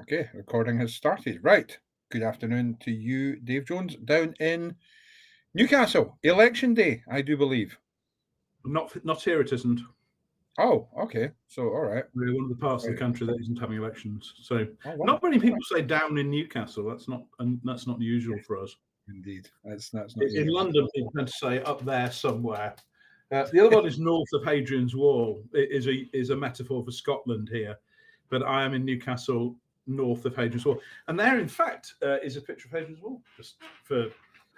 Okay, recording has started. Right. Good afternoon to you, Dave Jones, down in Newcastle. Election day, I do believe. Not here. It isn't. Oh, okay. So, all right. We're one of the parts of Right. the country that isn't having elections. So Oh, wow. not many people say down in Newcastle. That's not usual for us. Indeed. That's not In usual. London, people tend to say up there somewhere. The other one is north of Hadrian's Wall. It is a metaphor for Scotland here, but I am in Newcastle, north of Hadrian's Wall, and there, in fact, is a picture of Hadrian's Wall. Just for There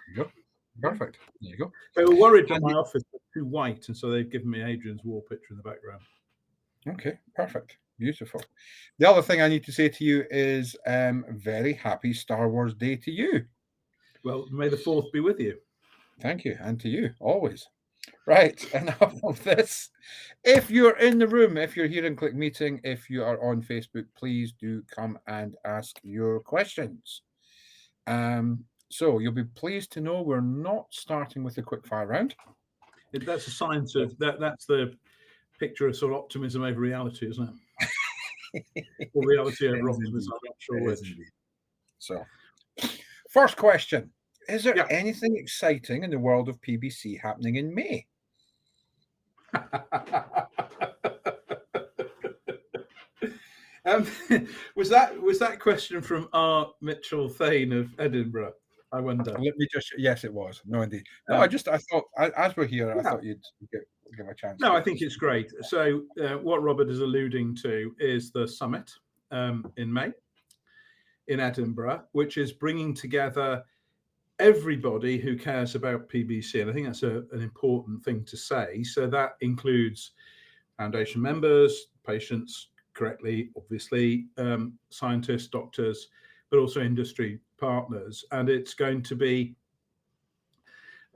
you go. Perfect. There you go. they were worried that And my office was too white, and so they've given me Hadrian's Wall picture in the background. okay, perfect. Beautiful. The other thing I need to say to you is very happy Star Wars Day to you. Well, may the 4th be with you. Thank you. And to you, always. Right, enough of this. If you're in the room, if you're here in Click Meeting, if you are on Facebook, please do come and ask your questions. So you'll be pleased to know we're not starting with a quick fire round. That's a sign of that. That's the picture of sort of optimism over reality, isn't it? Or reality over optimism. I'm not sure which. So, first question. Is there Yeah. anything exciting in the world of PBC happening in May? Was that question from R. Mitchell-Thain of Edinburgh? I wonder. Let me just. Yes, it was. No, indeed. No, I thought as we're here, I thought you'd give a chance. No, I think it's great. So what Robert is alluding to is the summit in May in Edinburgh, which is bringing together everybody who cares about PBC, and I think that's an important thing to say. So that includes foundation members, patients, correctly, obviously, scientists, doctors, but also industry partners. And it's going to be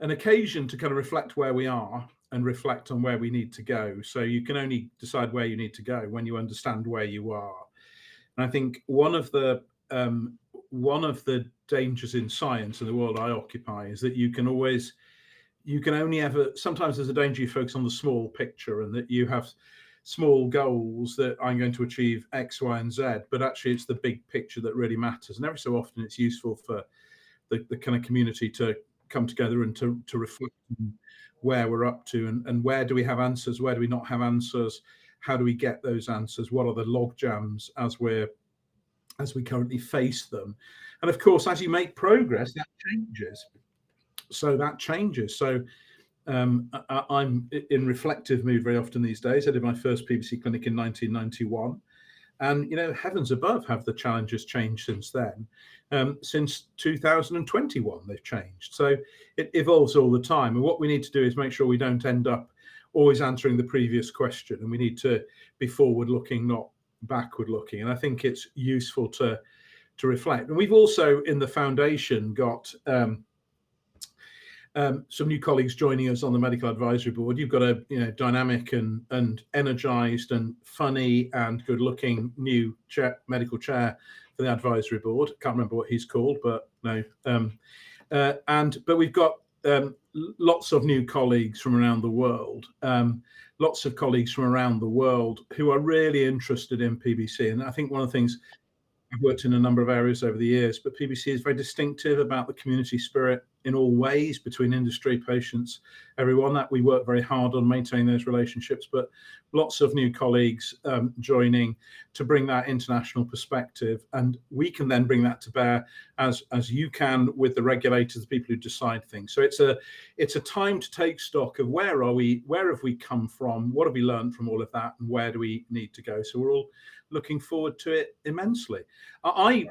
an occasion to kind of reflect where we are and reflect on where we need to go. So you can only decide where you need to go when you understand where you are. And I think one of the dangers in science and the world I occupy is that sometimes there's a danger you focus on the small picture and that you have small goals that I'm going to achieve X, Y, and Z, but actually it's the big picture that really matters. And every so often it's useful for the kind of community to come together and to reflect on where we're up to and where do we have answers, where do we not have answers, how do we get those answers, what are the log jams as we currently face them. And of course, as you make progress, that changes. So I'm in reflective mood very often these days. I did my first PBC clinic in 1991. And, heavens above, have the challenges changed since then. Since 2021, they've changed. So it evolves all the time. And what we need to do is make sure we don't end up always answering the previous question. And we need to be forward-looking, not backward-looking. And I think it's useful to reflect. And we've also, in the foundation, got some new colleagues joining us on the medical advisory board. You've got a dynamic and energized and funny and good-looking new medical chair for the advisory board. Can't remember what he's called, but no. But we've got lots of new colleagues from around the world. Lots of colleagues from around the world who are really interested in PBC. And I think one of the things, I've worked in a number of areas over the years, but PBC is very distinctive about the community spirit in all ways between industry, patients, everyone. That we work very hard on maintaining those relationships, but lots of new colleagues joining to bring that international perspective, and we can then bring that to bear as you can with the regulators, the people who decide things. So it's a time to take stock of where are we, where have we come from, what have we learned from all of that, and where do we need to go. So we're all looking forward to it immensely. I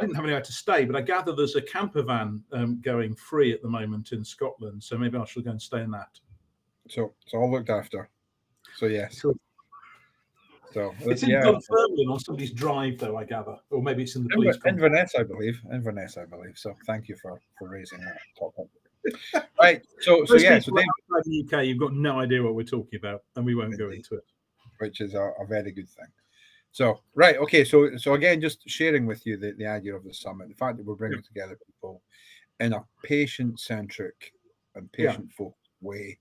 didn't have anywhere to stay, but I gather there's a camper van going free at the moment in Scotland, so maybe I shall go and stay in that. So it's all looked after. So yes. Cool. So it's in Dunfermline on somebody's drive, though, I gather, or maybe it's in the police. Inverness, I believe. So thank you for raising that topic. Right. So yeah. So Dave, outside the UK, you've got no idea what we're talking about, and we won't go into it. Which is a very good thing. So, right, okay, so again, just sharing with you the idea of the summit, the fact that we're bringing together people in a patient-centric and patient-focused way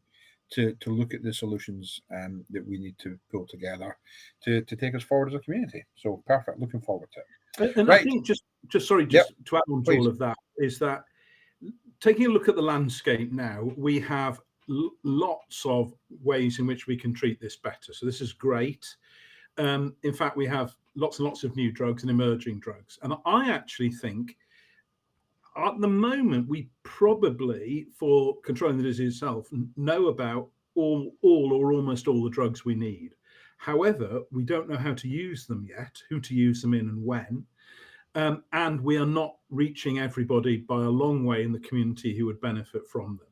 to look at the solutions that we need to pull together to take us forward as a community. So, perfect, looking forward to it. And Right. I think just sorry, Yep. just to add on to Please. all of that, is that taking a look at the landscape now, we have lots of ways in which we can treat this better. So this is great. In fact, we have lots and lots of new drugs and emerging drugs. And I actually think at the moment, we probably, for controlling the disease itself, know about all or almost all the drugs we need. However, we don't know how to use them yet, who to use them in and when. And we are not reaching everybody by a long way in the community who would benefit from them.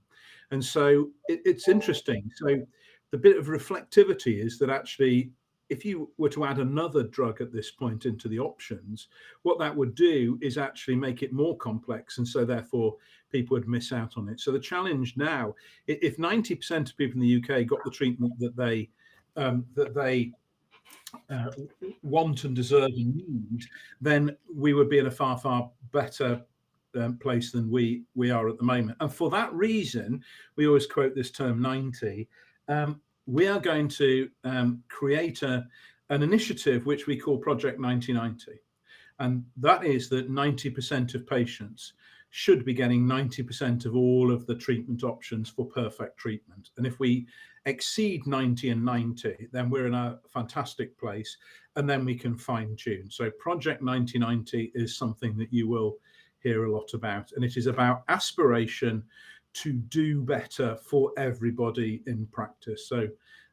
And so it's interesting. So the bit of reflectivity is that actually, if you were to add another drug at this point into the options, what that would do is actually make it more complex. And so therefore, people would miss out on it. So the challenge now, if 90% of people in the UK got the treatment that they want and deserve and need, then we would be in a far, far better place than we are at the moment. And for that reason, we always quote this term 90. We are going to create an initiative which we call Project 9090. And that is that 90% of patients should be getting 90% of all of the treatment options for perfect treatment. And if we exceed 90 and 90, then we're in a fantastic place, and then we can fine tune. So Project 9090 is something that you will hear a lot about, and it is about aspiration to do better for everybody in practice. So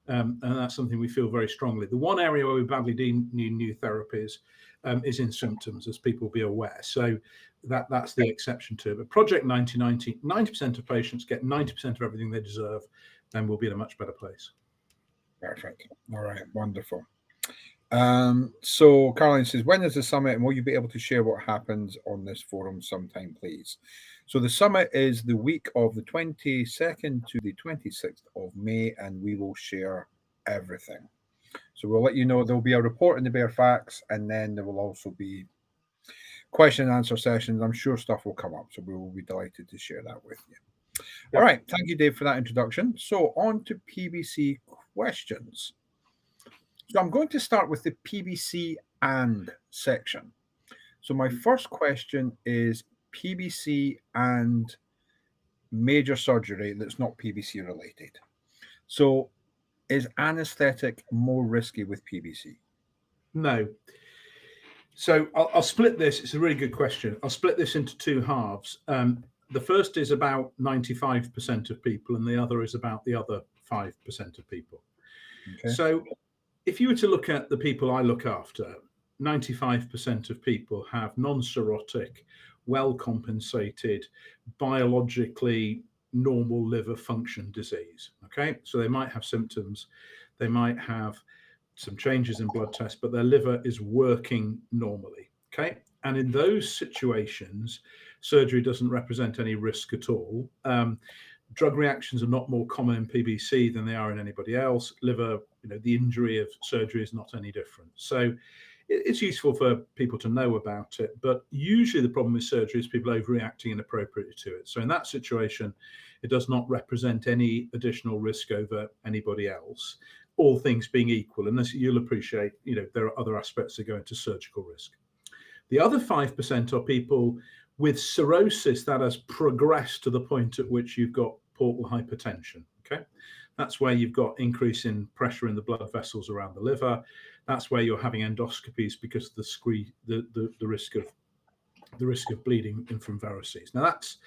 and that's something we feel very strongly. The one area where we badly need new therapies is in symptoms, as people will be aware. So that's the exception to it. But Project 9090, 90% of patients get 90% of everything they deserve, then we'll be in a much better place. Perfect. All right. Wonderful. So Caroline says, when is the summit, and will you be able to share what happens on this forum sometime, please? So the summit is the week of the 22nd to the 26th of May, and we will share everything. So we'll let you know. There'll be a report in the Bare Facts, and then there will also be question and answer sessions. I'm sure stuff will come up, so we will be delighted to share that with you. Yep. All right. Thank you, Dave, for that introduction. So on to PBC questions. So I'm going to start with the PBC and section. So my first question is PBC and major surgery that's not PBC related. So is anesthetic more risky with PBC? No. So I'll split this. It's a really good question. I'll split this into two halves. The first is about 95% of people, and the other is about the other 5% of people. Okay. So if you were to look at the people I look after, 95% of people have non-cirrhotic, well-compensated, biologically normal liver function disease. Okay, so they might have symptoms, they might have some changes in blood tests, but their liver is working normally. Okay, and in those situations, surgery doesn't represent any risk at all. Drug reactions are not more common in PBC than they are in anybody else. Liver, the injury of surgery is not any different. So it's useful for people to know about it, but usually the problem with surgery is people overreacting inappropriately to it. So in that situation, it does not represent any additional risk over anybody else, all things being equal. And as you'll appreciate, there are other aspects that go into surgical risk. The other 5% are people with cirrhosis that has progressed to the point at which you've got portal hypertension. Okay, that's where you've got increase in pressure in the blood vessels around the liver. That's where you're having endoscopies because of the risk of bleeding in from varices. Now that's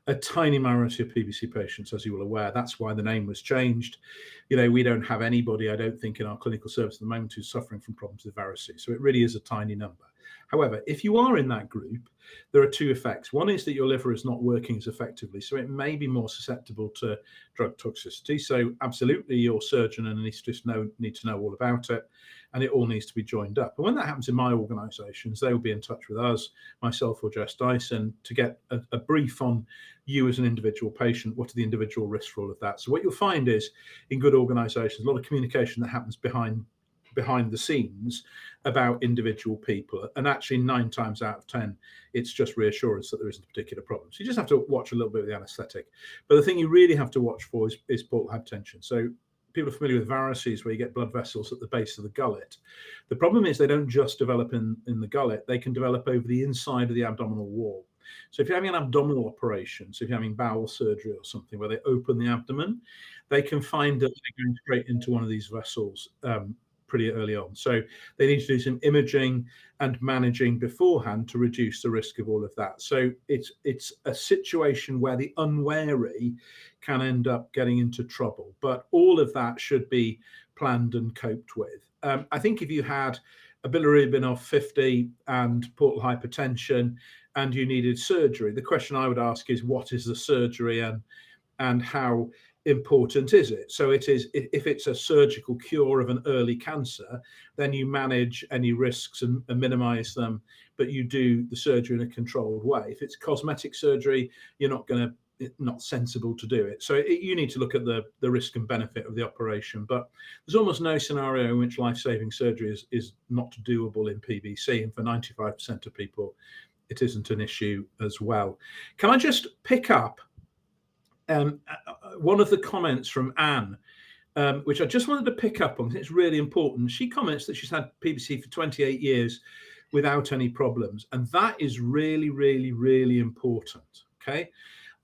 a tiny minority of PBC patients, as you will aware. That's why the name was changed. We don't have anybody, I don't think, in our clinical service at the moment who's suffering from problems with varices. So it really is a tiny number. However, if you are in that group, there are two effects. One is that your liver is not working as effectively, so it may be more susceptible to drug toxicity. So absolutely, your surgeon and anaesthetist need to know all about it, and it all needs to be joined up. And when that happens in my organisations, they will be in touch with us, myself or Jess Dyson, to get a brief on you as an individual patient. What are the individual risks for all of that? So what you'll find is, in good organisations, a lot of communication that happens behind the scenes about individual people, and actually 9 times out of 10 it's just reassurance that there isn't a particular problem. So you just have to watch a little bit of the anesthetic, but the thing you really have to watch for is portal hypertension. So people are familiar with varices, where you get blood vessels at the base of the gullet. The problem is they don't just develop in the gullet, they can develop over the inside of the abdominal wall. So if you're having an abdominal operation, so if you're having bowel surgery or something where they open the abdomen, they can find that they're going straight into one of these vessels pretty early on. So they need to do some imaging and managing beforehand to reduce the risk of all of that. So it's a situation where the unwary can end up getting into trouble, but all of that should be planned and coped with. I think if you had a bilirubin of 50 and portal hypertension and you needed surgery, the question I would ask is, what is the surgery and how important is it? So it is, if it's a surgical cure of an early cancer, then you manage any risks and minimize them, but you do the surgery in a controlled way. If it's cosmetic surgery, you're not sensible to do it. So you need to look at the risk and benefit of the operation, but there's almost no scenario in which life-saving surgery is not doable in PBC, and for 95% of people it isn't an issue as well. Can I just pick up one of the comments from Anne, which I just wanted to pick up on because it's really important. She comments that she's had PBC for 28 years without any problems, and that is really, really, really important. Okay,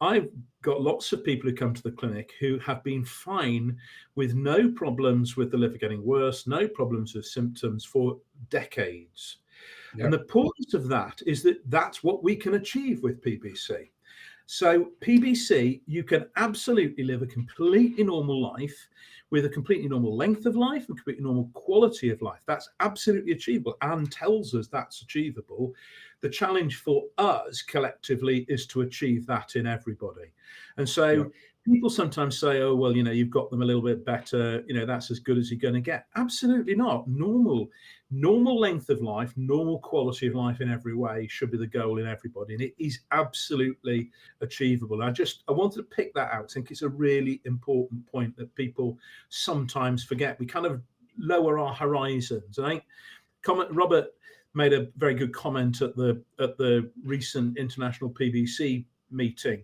I've got lots of people who come to the clinic who have been fine with no problems with the liver getting worse, no problems with symptoms for decades. Yep. And the importance of that is that that's what we can achieve with PBC. So PBC, you can absolutely live a completely normal life with a completely normal length of life and completely normal quality of life. That's absolutely achievable. Anne tells us that's achievable. The challenge for us collectively is to achieve that in everybody. And so people sometimes say, oh, well, you've got them a little bit better, that's as good as you're going to get. Absolutely not. Normal length of life, normal quality of life in every way should be the goal in everybody. And it is absolutely achievable. I wanted to pick that out. I think it's a really important point that people sometimes forget. We kind of lower our horizons. And I think Robert made a very good comment at the recent International PBC meeting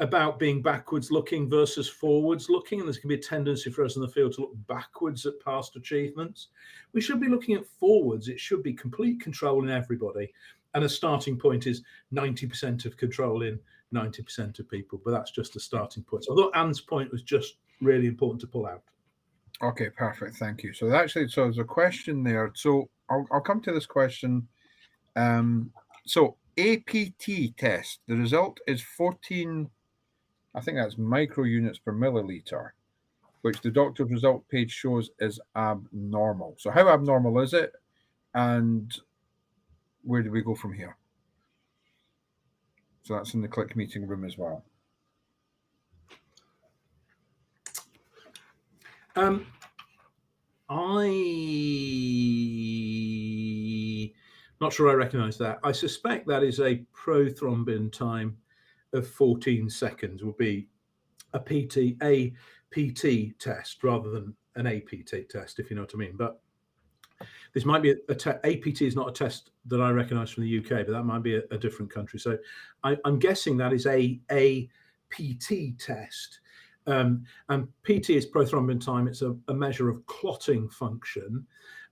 about being backwards looking versus forwards looking, and there's going to be a tendency for us in the field to look backwards at past achievements. We should be looking at forwards. It should be complete control in everybody, and a starting point is 90% of control in 90% of people, but that's just a starting point. So I thought Anne's point was just really important to pull out. Okay, perfect, thank you. So there's a question there. So I'll come to this question. So APT test, the result is 14, I think that's microunits per milliliter, which the doctor's result page shows is abnormal. So how abnormal is it? And where do we go from here? So that's in the click meeting room as well. I'm not sure I recognize that. I suspect that is a prothrombin time of 14 seconds will be a PT test rather than an APT test, if you know what I mean. But this might be APT is not a test that I recognize from the UK, but that might be a different country. So I'm guessing that is a PT test. And PT is prothrombin time. It's a measure of clotting function.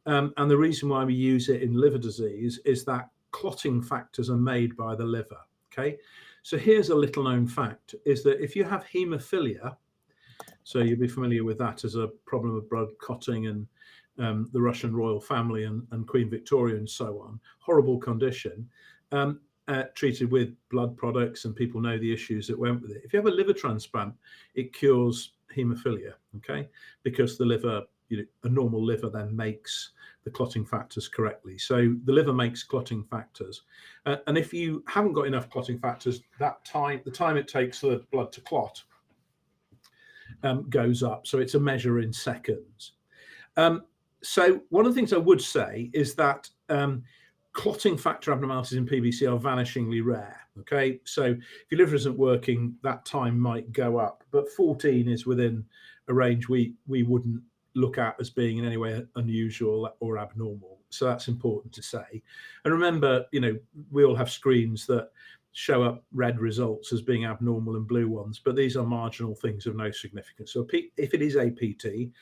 And the reason why we use it in liver disease is that clotting factors are made by the liver. Okay, so here's a little known fact, is that if you have haemophilia, so you'll be familiar with that as a problem of blood clotting and the Russian royal family and Queen Victoria and so on, horrible condition, treated with blood products, and people know the issues that went with it. If you have a liver transplant, it cures haemophilia, okay, because the liver, a normal liver then makes the clotting factors correctly. So the liver makes clotting factors, and if you haven't got enough clotting factors, the time it takes the blood to clot goes up. So it's a measure in seconds. So one of the things I would say is that clotting factor abnormalities in PBC are vanishingly rare. Okay, so if your liver isn't working, that time might go up, but 14 is within a range we wouldn't look at as being in any way unusual or abnormal. So that's important to say. And remember, we all have screens that show up red results as being abnormal and blue ones, but these are marginal things of no significance. So if it is APT,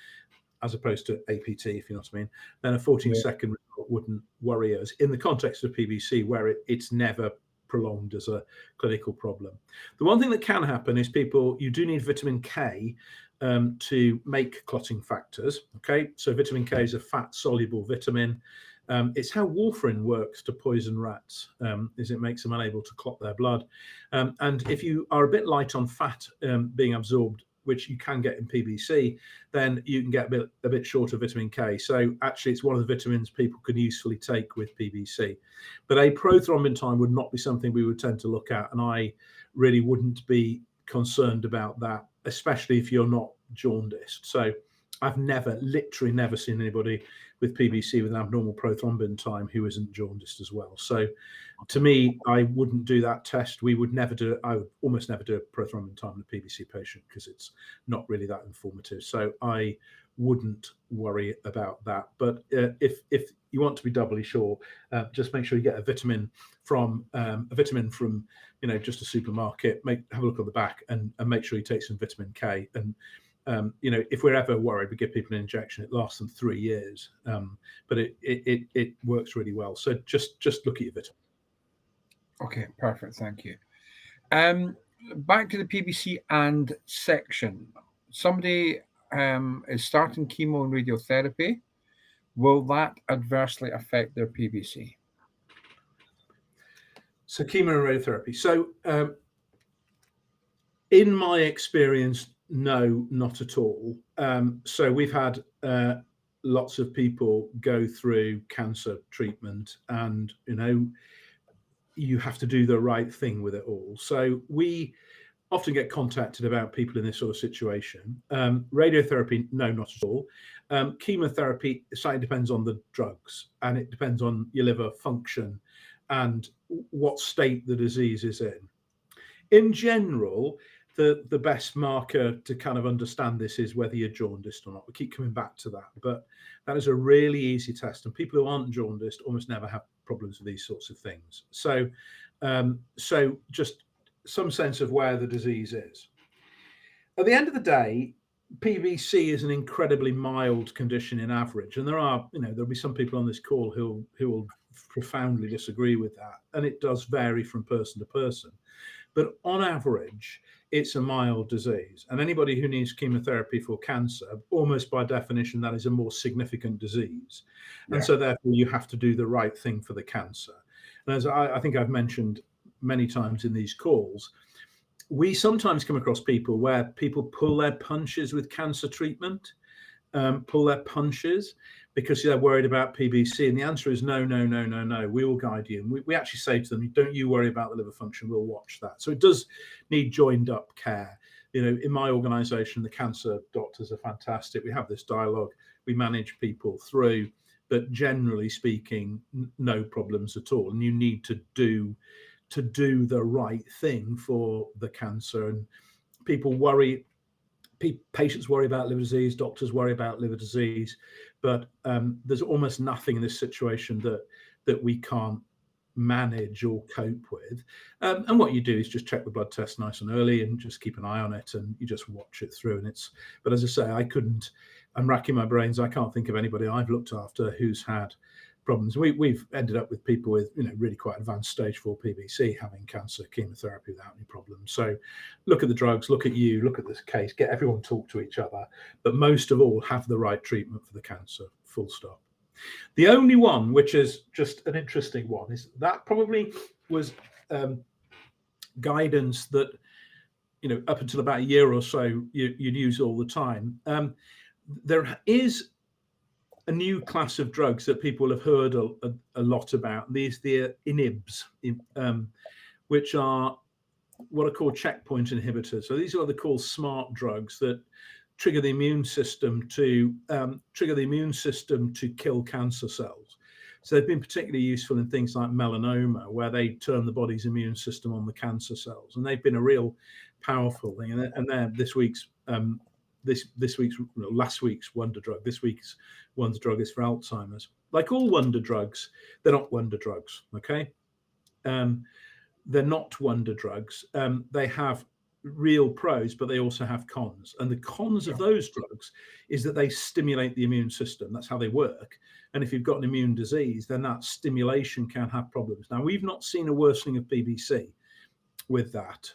as opposed to APT, if you know what I mean, then a 14-second result wouldn't worry us in the context of PBC, where it's never prolonged as a clinical problem. The one thing that can happen is you do need vitamin K to make clotting factors. Okay, so vitamin K is a fat-soluble vitamin. It's how warfarin works to poison rats, is it makes them unable to clot their blood. And if you are a bit light on fat being absorbed, which you can get in PBC, then you can get a bit short of vitamin K. So actually, it's one of the vitamins people can usefully take with PBC. But a prothrombin time would not be something we would tend to look at, and I really wouldn't be concerned about that, especially if you're not jaundiced. So I've literally never seen anybody with PBC with an abnormal prothrombin time who isn't jaundiced as well. So to me, I wouldn't do that test. I would almost never do a prothrombin time in a PBC patient because it's not really that informative. So I wouldn't worry about that. But if you want to be doubly sure, just make sure you get a vitamin from just a supermarket. Have a look on the back and make sure you take some vitamin K. And if we're ever worried, we give people an injection. It lasts them 3 years, but it works really well. So just look at your vitamin. Okay, perfect. Thank you. Back to the PBC and section. Somebody is starting chemo and radiotherapy. Will that adversely affect their PBC? So chemo and radiotherapy. So in my experience, no, not at all. So we've had lots of people go through cancer treatment, and you have to do the right thing with it all. So we often get contacted about people in this sort of situation. Radiotherapy, no, not at all. Chemotherapy, it slightly depends on the drugs, and it depends on your liver function and what state the disease is in. In general, the best marker to kind of understand this is whether you're jaundiced or not. We keep coming back to that, but that is a really easy test, and people who aren't jaundiced almost never have problems with these sorts of things. So just some sense of where the disease is. At the end of the day, PBC is an incredibly mild condition in average, and there'll be some people on this call who will profoundly disagree with that, and it does vary from person to person. But on average, it's a mild disease. And anybody who needs chemotherapy for cancer, almost by definition, that is a more significant disease. And so therefore, you have to do the right thing for the cancer. And as I think I've mentioned many times in these calls, we sometimes come across people where people pull their punches with cancer treatment, because they're worried about PBC. And the answer is no. We will guide you. And we actually say to them, don't you worry about the liver function, we'll watch that. So it does need joined up care. In my organization, the cancer doctors are fantastic. We have this dialogue, we manage people through, but generally speaking, no problems at all. And you need to do the right thing for the cancer. And patients worry about liver disease, doctors worry about liver disease, but there's almost nothing in this situation that we can't manage or cope with. And what you do is just check the blood test nice and early and just keep an eye on it, and you just watch it through. But as I say, I'm racking my brains. I can't think of anybody I've looked after who's had problems. We've ended up with people with really quite advanced stage 4 PBC having cancer chemotherapy without any problems. So look at the drugs, look at you, look at this case, get everyone to talk to each other, but most of all, have the right treatment for the cancer, full stop. The only one which is just an interesting one is that probably was guidance that up until about a year or so you'd use all the time. There is a new class of drugs that people have heard a lot about. These the inhibs, which are what are called checkpoint inhibitors. So these are what they call smart drugs that trigger the immune system to kill cancer cells. So they've been particularly useful in things like melanoma, where they turn the body's immune system on the cancer cells, and they've been a real powerful thing. And they're last week's wonder drug. This week's wonder drug is for Alzheimer's. Like all wonder drugs, they're not wonder drugs. Okay, they're not wonder drugs. They have real pros, but they also have cons. And the cons of those drugs is that they stimulate the immune system. That's how they work. And if you've got an immune disease, then that stimulation can have problems. Now, we've not seen a worsening of PBC with that.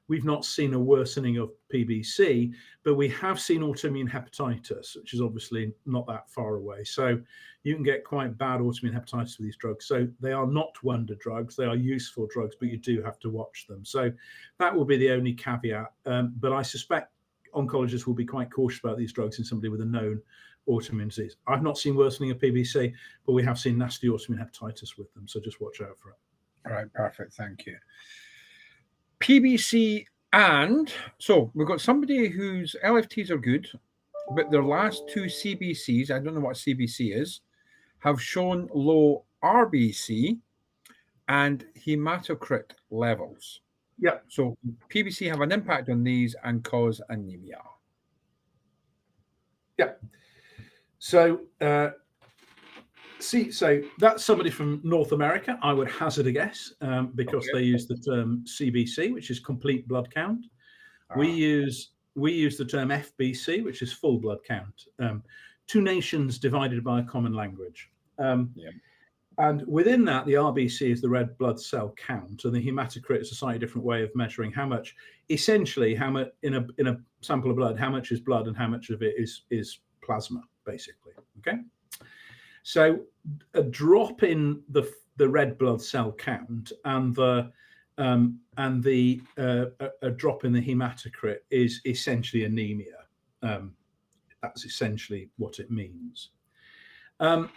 We've not seen a worsening of PBC, but we have seen autoimmune hepatitis, which is obviously not that far away. So you can get quite bad autoimmune hepatitis with these drugs. So they are not wonder drugs. They are useful drugs, but you do have to watch them. So that will be the only caveat. But I suspect oncologists will be quite cautious about these drugs in somebody with a known autoimmune disease. I've not seen worsening of PBC, but we have seen nasty autoimmune hepatitis with them. So just watch out for it. All right, perfect. Thank you. PBC, and so we've got somebody whose LFTs are good, but their last two CBCs, I don't know what CBC is, have shown low RBC and hematocrit levels. Yeah. So PBC have an impact on these and cause anemia. Yeah. So so that's somebody from North America, I would hazard a guess, because they use the term CBC, which is complete blood count. We use the term FBC, which is full blood count. Two nations divided by a common language. And within that, the RBC is the red blood cell count, and the hematocrit is a slightly different way of measuring how much, essentially, how much in a sample of blood, how much is blood and how much of it is plasma, basically. Okay. So a drop in the red blood cell count and a drop in the hematocrit is essentially anemia. That's essentially what it means. The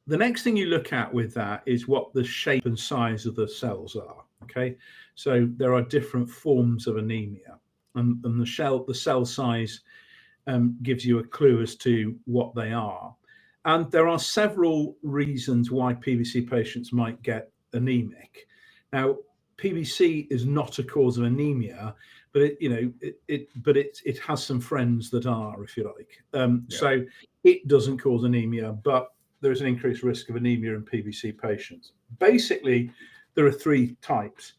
next thing you look at with that is what the shape and size of the cells are. Okay, so there are different forms of anemia, and the cell size gives you a clue as to what they are. And there are several reasons why PBC patients might get anemic. Now, PBC is not a cause of anemia, but it has some friends that are, if you like. So it doesn't cause anemia, but there is an increased risk of anemia in PBC patients. Basically, there are three types.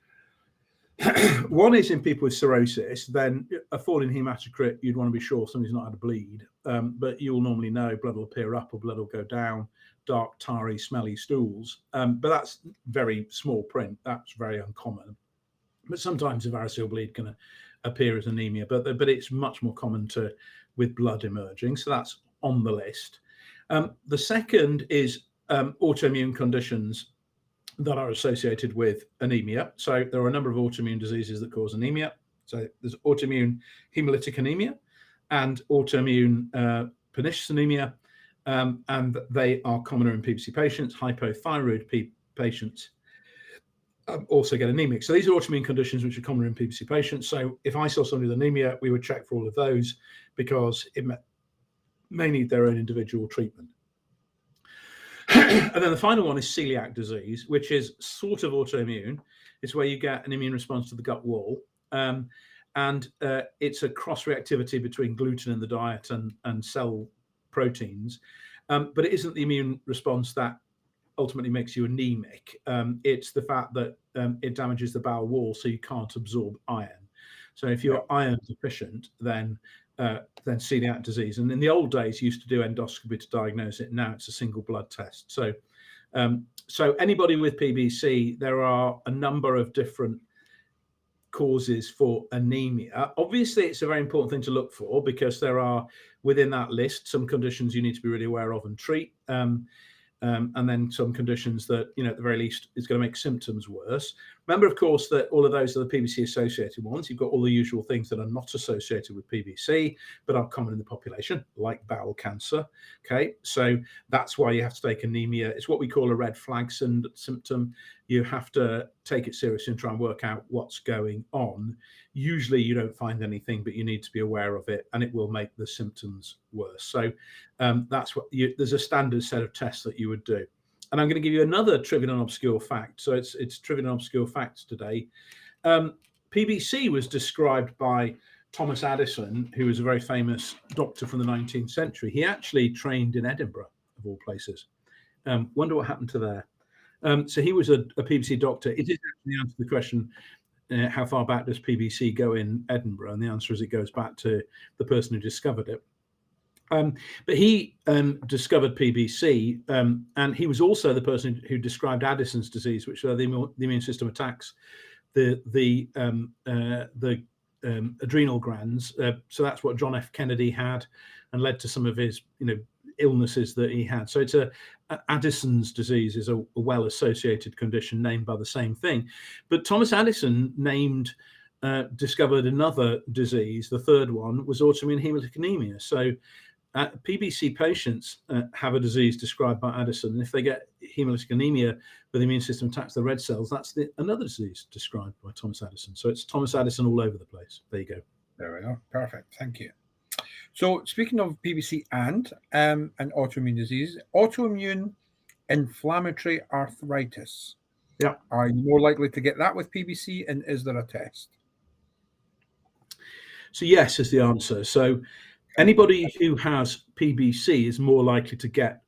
One is in people with cirrhosis. Then a fall in hematocrit, you'd want to be sure somebody's not had a bleed, but you'll normally know blood will appear up or blood will go down, dark, tarry, smelly stools. But that's very small print. That's very uncommon. But sometimes a variceal bleed can appear as anemia, but it's much more common with blood emerging. So that's on the list. The second is autoimmune conditions that are associated with anemia. So there are a number of autoimmune diseases that cause anemia. So there's autoimmune hemolytic anemia and autoimmune pernicious anemia, and they are commoner in PBC patients. Hypothyroid patients also get anemic. So these are autoimmune conditions which are commoner in PBC patients. So if I saw somebody with anemia, we would check for all of those because it may need their own individual treatment. And then the final one is celiac disease, which is sort of autoimmune. It's where you get an immune response to the gut wall. And it's a cross-reactivity between gluten in the diet and cell proteins. But it isn't the immune response that ultimately makes you anemic. It's the fact that it damages the bowel wall, so you can't absorb iron. So if you're iron deficient, then celiac disease. And in the old days, you used to do endoscopy to diagnose it. Now it's a single blood test. So anybody with PBC, there are a number of different causes for anemia. Obviously, it's a very important thing to look for because there are within that list some conditions you need to be really aware of and treat. And then some conditions that, at the very least, is going to make symptoms worse. Remember, of course, that all of those are the PBC-associated ones. You've got all the usual things that are not associated with PBC, but are common in the population, like bowel cancer. Okay, so that's why you have to take anemia. It's what we call a red flag symptom. You have to take it seriously and try and work out what's going on. Usually you don't find anything, but you need to be aware of it, and it will make the symptoms worse. So that's what there's a standard set of tests that you would do. And I'm going to give you another trivial and obscure fact. So it's trivial and obscure facts today. PBC was described by Thomas Addison, who was a very famous doctor from the 19th century. He actually trained in Edinburgh, of all places. Wonder what happened to there. So he was a PBC doctor. It is actually answer the question, how far back does PBC go in Edinburgh? And the answer is it goes back to the person who discovered it. But he discovered PBC, and he was also the person who described Addison's disease, which are the immune system attacks the adrenal glands. So that's what John F. Kennedy had, and led to some of his illnesses that he had. So it's Addison's disease is a well-associated condition named by the same thing. But Thomas Addison discovered another disease. The third one was autoimmune hemolytic anemia. So PBC patients have a disease described by Addison, and if they get hemolytic anemia where the immune system attacks the red cells, that's another disease described by Thomas Addison. So it's Thomas Addison all over the place. There you go. There we go. Perfect. Thank you. So speaking of PBC and an autoimmune disease, autoimmune inflammatory arthritis. Yeah. Are you more likely to get that with PBC, and is there a test? So yes is the answer. So anybody who has PBC is more likely to get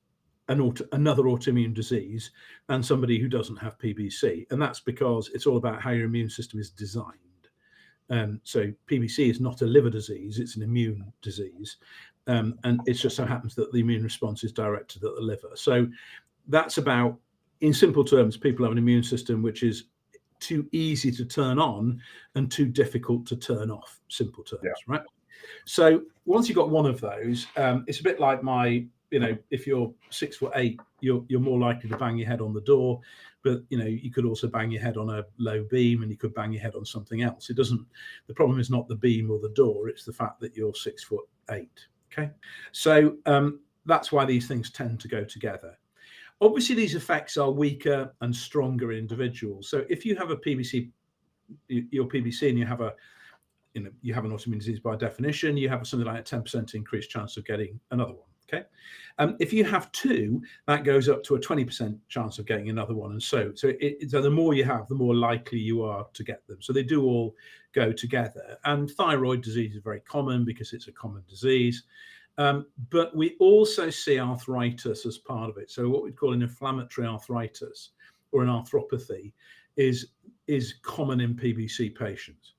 another autoimmune disease than somebody who doesn't have PBC. And that's because it's all about how your immune system is designed. So PBC is not a liver disease, it's an immune disease. And it just so happens that the immune response is directed at the liver. So that's about, in simple terms, people have an immune system which is too easy to turn on and too difficult to turn off, simple terms, right? So once you've got one of those, it's a bit like if you're 6'8", you're more likely to bang your head on the door, but you could also bang your head on a low beam, and you could bang your head on something else. The problem is not the beam or the door, it's the fact that you're 6'8". Okay, so that's why these things tend to go together. Obviously, these effects are weaker and stronger in individuals. So if you have a PBC, your PBC, and you have an autoimmune disease by definition, you have something like a 10% increased chance of getting another one. Okay, if you have two, that goes up to a 20% chance of getting another one, and so the more you have, the more likely you are to get them. So they do all go together. And thyroid disease is very common because it's a common disease. But we also see arthritis as part of it. So what we'd call an inflammatory arthritis or an arthropathy is common in PBC patients.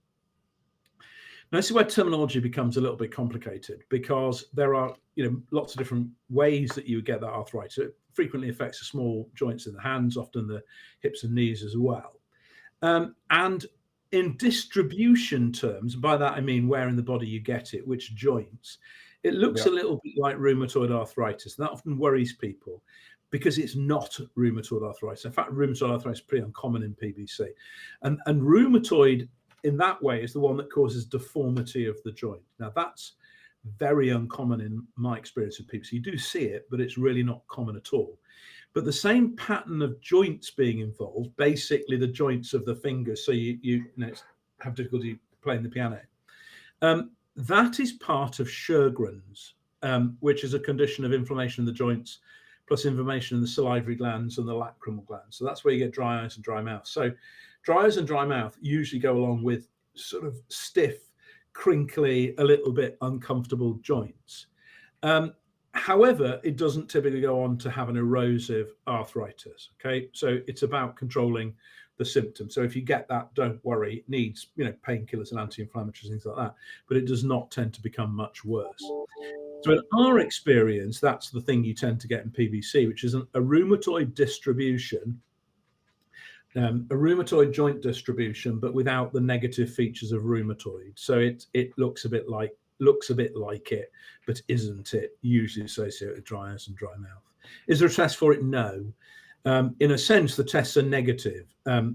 Now, this is where terminology becomes a little bit complicated, because there are lots of different ways that you would get that arthritis. It frequently affects the small joints in the hands, often the hips and knees as well. And in distribution terms, by that I mean where in the body you get it, which joints, it looks a little bit like rheumatoid arthritis. And that often worries people because it's not rheumatoid arthritis. In fact, rheumatoid arthritis is pretty uncommon in PBC. And rheumatoid in that way is the one that causes deformity of the joint. Now, that's very uncommon in my experience of PBC. You do see it, but it's really not common at all. But the same pattern of joints being involved, basically the joints of the fingers, so you have difficulty playing the piano, that is part of Sjögren's, which is a condition of inflammation in the joints, plus inflammation in the salivary glands and the lacrimal glands. So that's where you get dry eyes and dry mouth. So dry eyes and dry mouth usually go along with sort of stiff, crinkly, a little bit uncomfortable joints. However, it doesn't typically go on to have an erosive arthritis. Okay, so it's about controlling the symptoms. So if you get that, don't worry. It needs painkillers and anti-inflammatories, things like that, but it does not tend to become much worse. So in our experience, that's the thing you tend to get in PBC, which is a rheumatoid distribution, a rheumatoid joint distribution, but without the negative features of rheumatoid. So it looks a bit like it, but isn't it? Usually associated with dry eyes and dry mouth. Is there a test for it? No. In a sense, the tests are negative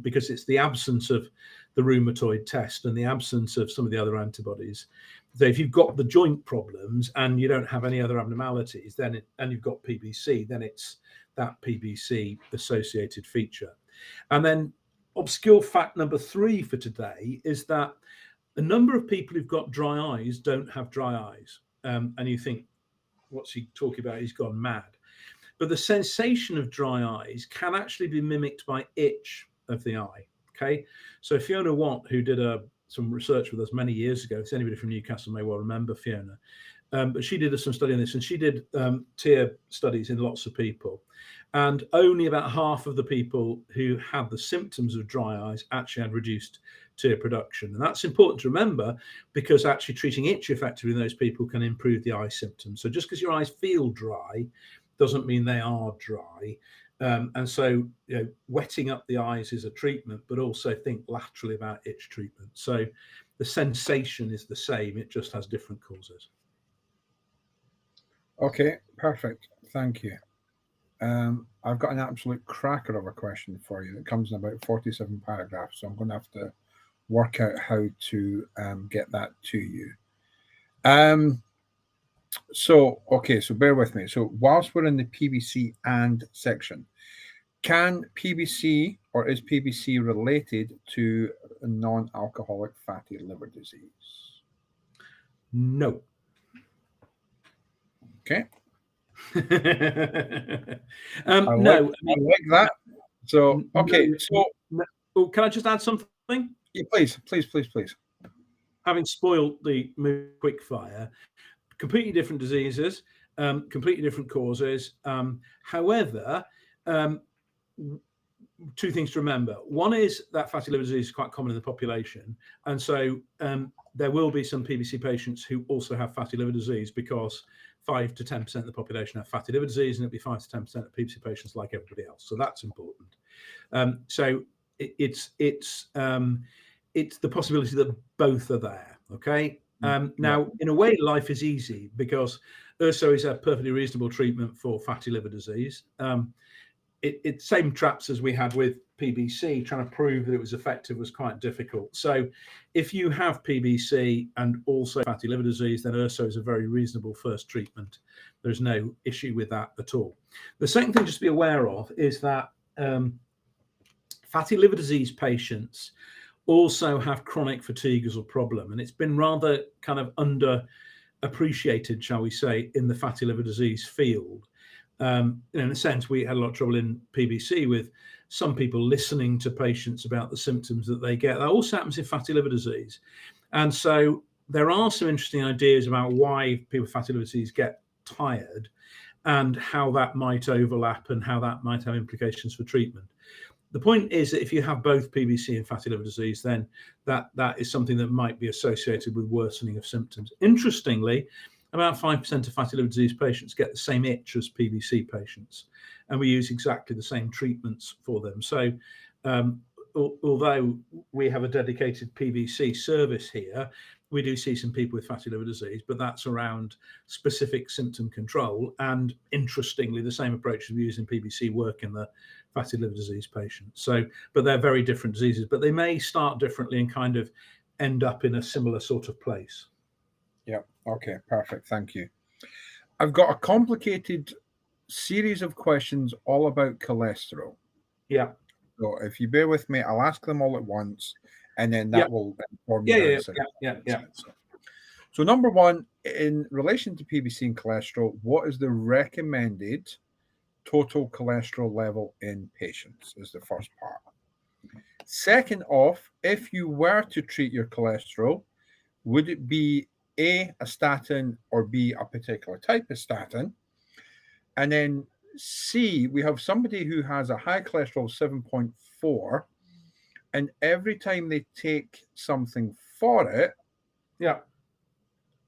because it's the absence of the rheumatoid test and the absence of some of the other antibodies. So if you've got the joint problems and you don't have any other abnormalities, and you've got PBC, then it's that PBC associated feature. And then obscure fact number 3 for today is that a number of people who've got dry eyes don't have dry eyes. And you think, what's he talking about? He's gone mad. But the sensation of dry eyes can actually be mimicked by itch of the eye. Okay, so Fiona Watt, who did some research with us many years ago, if anybody from Newcastle may well remember Fiona, but she did some study on this, and she did tear studies in lots of people. And only about half of the people who had the symptoms of dry eyes actually had reduced tear production. And that's important to remember, because actually treating itch effectively in those people can improve the eye symptoms. So just because your eyes feel dry doesn't mean they are dry. And so, wetting up the eyes is a treatment, but also think laterally about itch treatment. So the sensation is the same, it just has different causes. Okay, perfect. Thank you. I've got an absolute cracker of a question for you that comes in about 47 paragraphs, so I'm going to have to work out how to get that to you. So bear with me. So whilst we're in the PBC and section, can PBC or is PBC related to non-alcoholic fatty liver disease? No. Okay. No, I like that. So, okay. So, can I just add something? Yeah, please. Having spoiled the quick fire, completely different diseases, completely different causes. However, two things to remember. One is that fatty liver disease is quite common in the population. And so there will be some PBC patients who also have fatty liver disease, because 5 to 10% of the population have fatty liver disease, and it'll be 5 to 10% of PBC patients like everybody else. So that's important. So it's the possibility that both are there. Okay. Now, in a way, life is easy, because urso is a perfectly reasonable treatment for fatty liver disease. It's same traps as we had with PBC. Trying to prove that it was effective was quite difficult. So if you have PBC and also fatty liver disease, then urso is a very reasonable first treatment. There's no issue with that at all. The second thing just to be aware of is that fatty liver disease patients also have chronic fatigue as a problem, and it's been rather kind of underappreciated, shall we say, in the fatty liver disease field. In a sense, we had a lot of trouble in PBC with some people listening to patients about the symptoms that they get. That also happens in fatty liver disease. And so there are some interesting ideas about why people with fatty liver disease get tired, and how that might overlap, and how that might have implications for treatment. The point is that if you have both PBC and fatty liver disease, then that is something that might be associated with worsening of symptoms. Interestingly, about 5% of fatty liver disease patients get the same itch as PBC patients, and we use exactly the same treatments for them. So although we have a dedicated PBC service here, we do see some people with fatty liver disease, but that's around specific symptom control. And interestingly, the same approaches we use in PBC work in the fatty liver disease patients. So, but they're very different diseases, but they may start differently and kind of end up in a similar sort of place. Yeah. Okay. Perfect. Thank you. I've got a complicated series of questions all about cholesterol. Yeah. So if you bear with me, I'll ask them all at once, and then that will inform you. Yeah. So number one, in relation to PBC and cholesterol, what is the recommended total cholesterol level in patients is the first part. Second off, if you were to treat your cholesterol, would it be A, a statin, or B, a particular type of statin? And then C, we have somebody who has a high cholesterol of 7.4, and every time they take something for it,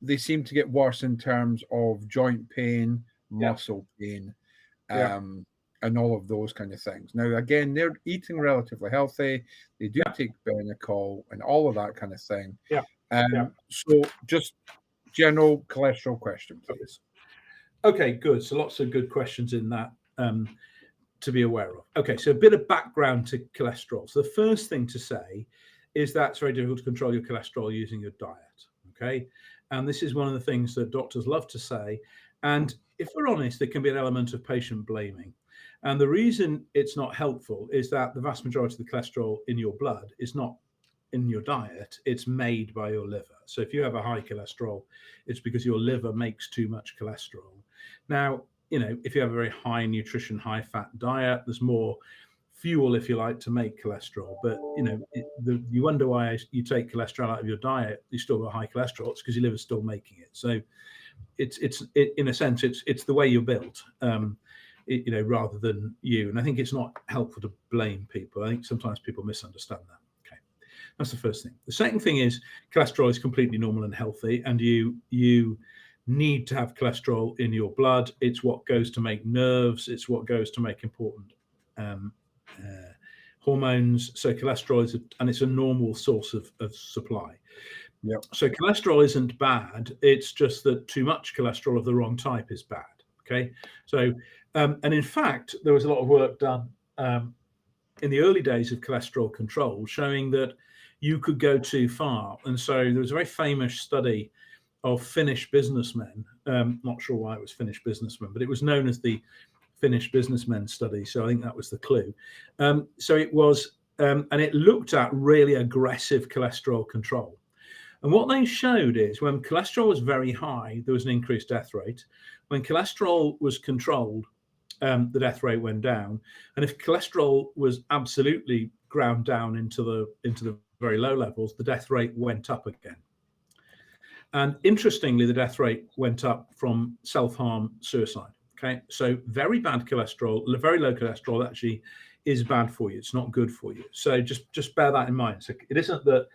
they seem to get worse in terms of joint pain, muscle pain, and all of those kind of things. Now, again, they're eating relatively healthy. They do take Benecol and all of that kind of thing. So just general cholesterol question, please. Okay, good. So lots of good questions in that to be aware of. Okay, so a bit of background to cholesterol. So the first thing to say is that it's very difficult to control your cholesterol using your diet. Okay, and this is one of the things that doctors love to say. And if we're honest, there can be an element of patient blaming. And the reason it's not helpful is that the vast majority of the cholesterol in your blood is not in your diet, it's made by your liver. So if you have a high cholesterol, it's because your liver makes too much cholesterol. Now, if you have a very high nutrition, high fat diet, there's more fuel, if you like, to make cholesterol. But, you wonder why you take cholesterol out of your diet, you still got high cholesterol, it's because your liver's still making it. So in a sense, it's the way you're built, rather than you. And I think it's not helpful to blame people. I think sometimes people misunderstand that. Okay, that's the first thing. The second thing is cholesterol is completely normal and healthy, and you need to have cholesterol in your blood. It's what goes to make nerves. It's what goes to make important hormones. So cholesterol it's a normal source of supply. Yep. So cholesterol isn't bad. It's just that too much cholesterol of the wrong type is bad. Okay. So, and in fact, there was a lot of work done in the early days of cholesterol control showing that you could go too far. And so there was a very famous study of Finnish businessmen. Not sure why it was Finnish businessmen, but it was known as the Finnish businessmen study. So I think that was the clue. So it was, and it looked at really aggressive cholesterol control. And what they showed is when cholesterol was very high, there was an increased death rate. When cholesterol was controlled, the death rate went down. And if cholesterol was absolutely ground down into the very low levels, the death rate went up again. And interestingly, the death rate went up from self-harm, suicide. Okay, so very bad cholesterol, very low cholesterol actually is bad for you. It's not good for you. So just bear that in mind. So it isn't that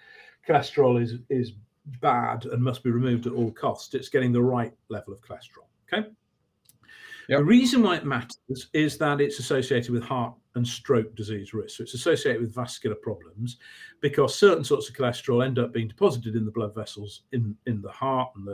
cholesterol is bad and must be removed at all costs. It's getting the right level of cholesterol. Okay. Yep. The reason why it matters is that it's associated with heart and stroke disease risk. So it's associated with vascular problems because certain sorts of cholesterol end up being deposited in the blood vessels in the heart and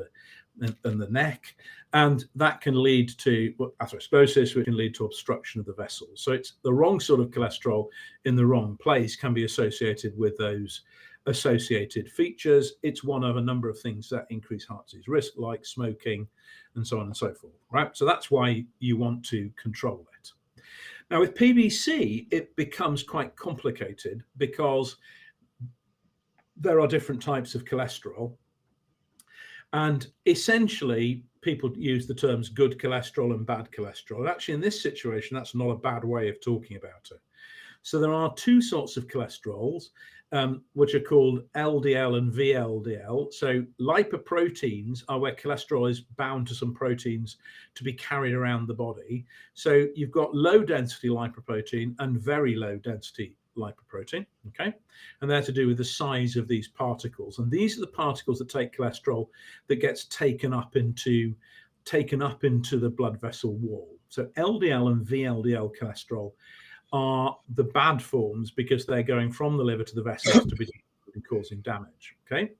the neck, and that can lead to atherosclerosis, which can lead to obstruction of the vessels. So it's the wrong sort of cholesterol in the wrong place can be associated with those associated features. It's one of a number of things that increase heart disease risk, like smoking and so on and so forth, right? So that's why you want to control it. Now with PBC, it becomes quite complicated because there are different types of cholesterol. And essentially, people use the terms good cholesterol and bad cholesterol. Actually, in this situation, that's not a bad way of talking about it. So there are two sorts of cholesterols, which are called LDL and VLDL. So lipoproteins are where cholesterol is bound to some proteins to be carried around the body. So you've got low density lipoprotein and very low density lipoprotein, okay? And they're to do with the size of these particles. And these are the particles that take cholesterol that gets taken up into the blood vessel wall. So LDL and VLDL cholesterol are the bad forms because they're going from the liver to the vessels to be causing damage. Okay,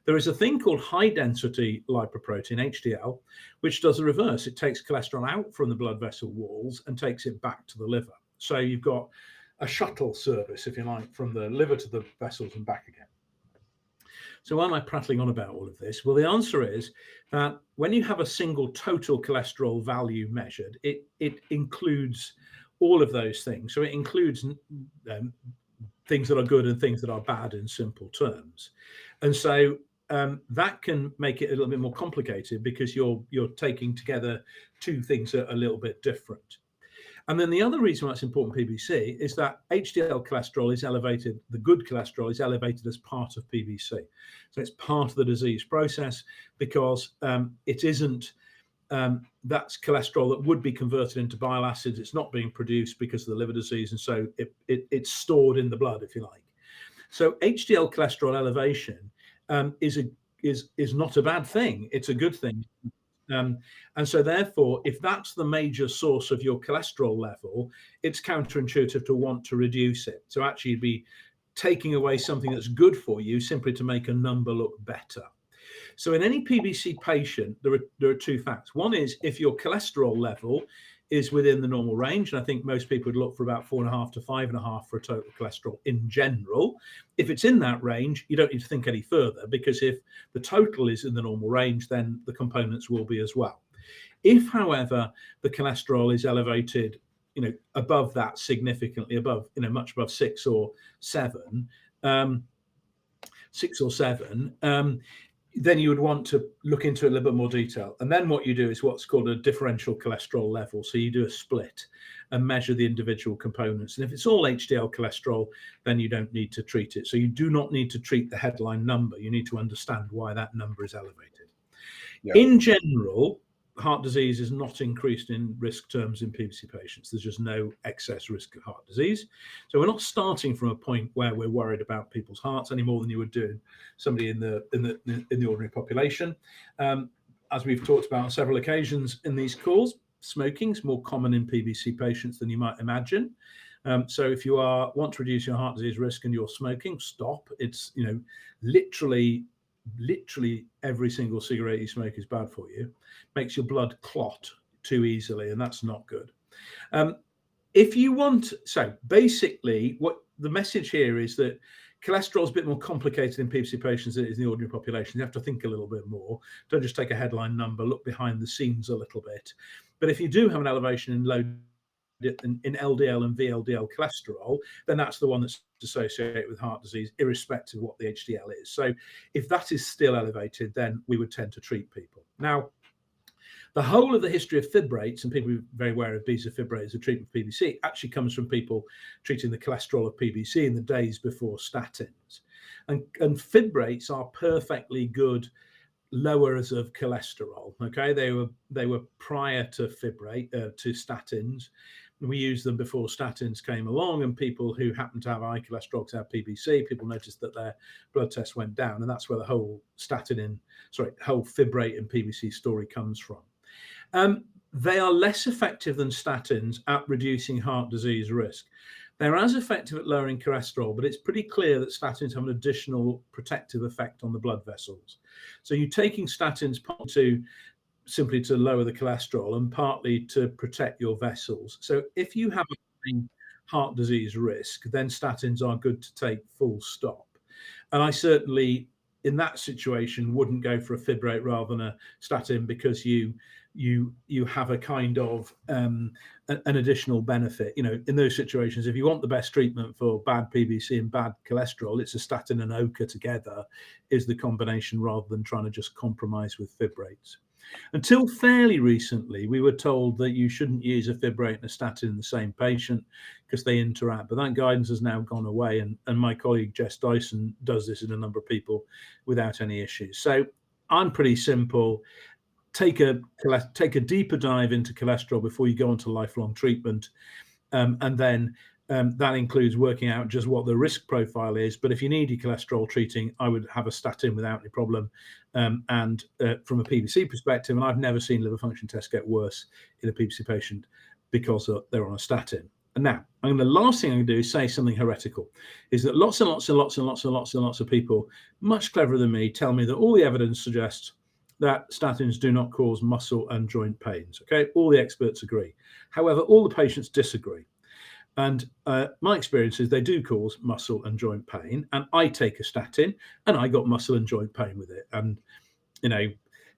there is a thing called high density lipoprotein, HDL, which does the reverse. It takes cholesterol out from the blood vessel walls and takes it back to the liver. So you've got a shuttle service, if you like, from the liver to the vessels and back again. So why am I prattling on about all of this? Well, the answer is that when you have a single total cholesterol value measured, it includes all of those things. So it includes things that are good and things that are bad in simple terms. And so that can make it a little bit more complicated because you're taking together two things that are a little bit different. And then the other reason why it's important PBC is that HDL cholesterol is elevated, the good cholesterol is elevated as part of PBC. So it's part of the disease process because it isn't, that's cholesterol that would be converted into bile acids. It's not being produced because of the liver disease. And so it's stored in the blood, if you like. So HDL cholesterol elevation is not a bad thing. It's a good thing. And so therefore, if that's the major source of your cholesterol level, it's counterintuitive to want to reduce it. So actually you'd be taking away something that's good for you simply to make a number look better. So in any PBC patient, there are two facts. One is if your cholesterol level is within the normal range, and I think most people would look for about 4.5 to 5.5 for a total cholesterol in general. If it's in that range, you don't need to think any further because if the total is in the normal range, then the components will be as well. If, however, the cholesterol is elevated, above that significantly above, much above 6 or 7, then you would want to look into it a little bit more detail. And then what you do is what's called a differential cholesterol level. So you do a split and measure the individual components. And if it's all HDL cholesterol, then you don't need to treat it. So you do not need to treat the headline number. You need to understand why that number is elevated. In general, heart disease is not increased in risk terms in PBC patients. There's just no excess risk of heart disease. So we're not starting from a point where we're worried about people's hearts any more than you would do somebody in the ordinary population. As we've talked about on several occasions in these calls, smoking is more common in PBC patients than you might imagine. So if you want to reduce your heart disease risk and you're smoking, stop. It's literally every single cigarette you smoke is bad for you. Makes your blood clot too easily, and that's not good. So basically what the message here is that cholesterol is a bit more complicated in PBC patients than it is in the ordinary population. You have to think a little bit more. Don't just take a headline number, look behind the scenes a little bit. But if you do have an elevation in LDL and VLDL cholesterol, then that's the one that's associated with heart disease, irrespective of what the HDL is. So if that is still elevated, then we would tend to treat people. Now, the whole of the history of fibrates, and people are very aware of bezafibrate as a treatment for PBC, actually comes from people treating the cholesterol of PBC in the days before statins. And fibrates are perfectly good lowers of cholesterol. Okay, they were prior to to statins. We used them before statins came along, and people who happened to have high cholesterol to have PBC, people noticed that their blood tests went down, and that's where the whole whole fibrate and PBC story comes from. They are less effective than statins at reducing heart disease risk. They're as effective at lowering cholesterol, but it's pretty clear that statins have an additional protective effect on the blood vessels. So you're taking statins simply to lower the cholesterol and partly to protect your vessels. So if you have a heart disease risk, then statins are good to take, full stop. And I certainly, in that situation, wouldn't go for a fibrate rather than a statin, because you have a kind of an additional benefit. In those situations, if you want the best treatment for bad PBC and bad cholesterol, it's a statin and OCA together is the combination, rather than trying to just compromise with fibrates. Until fairly recently, we were told that you shouldn't use a fibrate and a statin in the same patient because they interact, but that guidance has now gone away, and my colleague Jess Dyson does this in a number of people without any issues. So I'm pretty simple. Take a deeper dive into cholesterol before you go into lifelong treatment, and then that includes working out just what the risk profile is. But if you need your cholesterol treating, I would have a statin without any problem. And from a PBC perspective, and I've never seen liver function tests get worse in a PBC patient because they're on a statin. And now, the last thing I'm going to do is say something heretical, is that lots and lots and lots and lots and lots and lots of people, much cleverer than me, tell me that all the evidence suggests that statins do not cause muscle and joint pains. Okay, all the experts agree. However, all the patients disagree. And my experience is they do cause muscle and joint pain. And I take a statin and I got muscle and joint pain with it. And,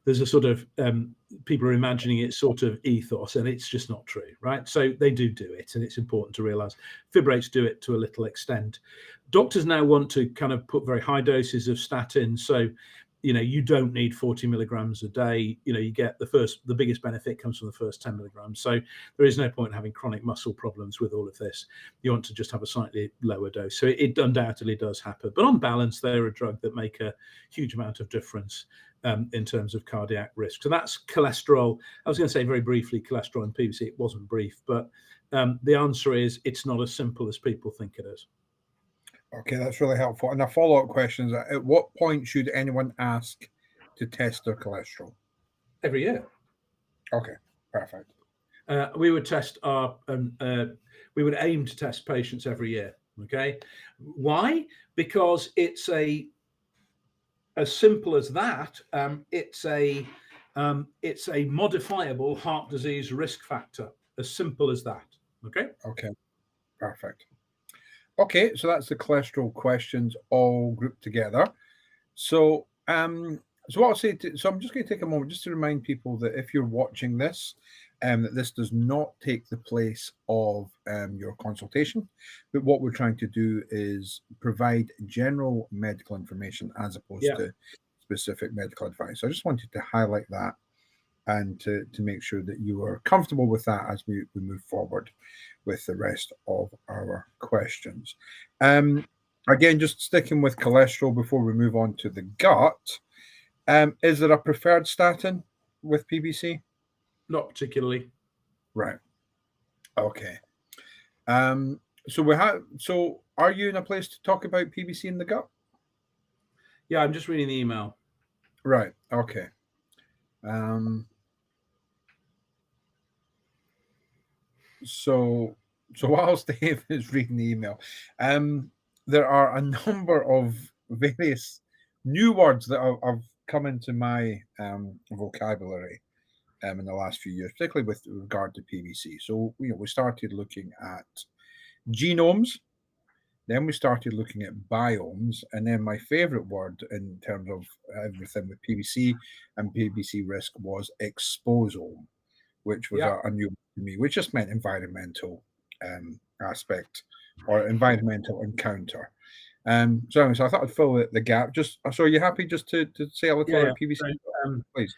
there's a sort of, people are imagining it sort of ethos, and it's just not true, right? So they do it. And it's important to realize fibrates do it to a little extent. Doctors now want to kind of put very high doses of statins. So, you don't need 40 milligrams a day. You get the biggest benefit comes from the first 10 milligrams. So there is no point in having chronic muscle problems with all of this. You want to just have a slightly lower dose. So it undoubtedly does happen. But on balance, they're a drug that make a huge amount of difference in terms of cardiac risk. So that's cholesterol. I was going to say very briefly cholesterol and PBC. It wasn't brief, but the answer is it's not as simple as people think it is. Okay, that's really helpful. And a follow-up question is, at what point should anyone ask to test their cholesterol? Every year. Okay, perfect. We would we would aim to test patients every year. Okay, why? Because it's as simple as that. It's a modifiable heart disease risk factor. As simple as that. Okay. Okay, perfect. Okay, so that's the cholesterol questions all grouped together. So, what I'll say, so I'm just going to take a moment just to remind people that if you're watching this, that this does not take the place of your consultation, but what we're trying to do is provide general medical information as opposed to specific medical advice. So I just wanted to highlight that and to make sure that you are comfortable with that as we move forward with the rest of our questions. Again, just sticking with cholesterol before we move on to the gut. Is there a preferred statin with PBC? Not particularly. Right. Okay. So are you in a place to talk about PBC in the gut? Yeah, I'm just reading the email. Right. Okay. So whilst Dave is reading the email, there are a number of various new words that have come into my vocabulary in the last few years, particularly with regard to PVC. So we started looking at genomes, then we started looking at biomes, and then my favorite word in terms of everything with PVC and PVC risk was exposome, which was a new to me, which just meant environmental aspect or environmental encounter. So I thought I'd fill the gap. Just so, are you happy just to say a little about PVC, please?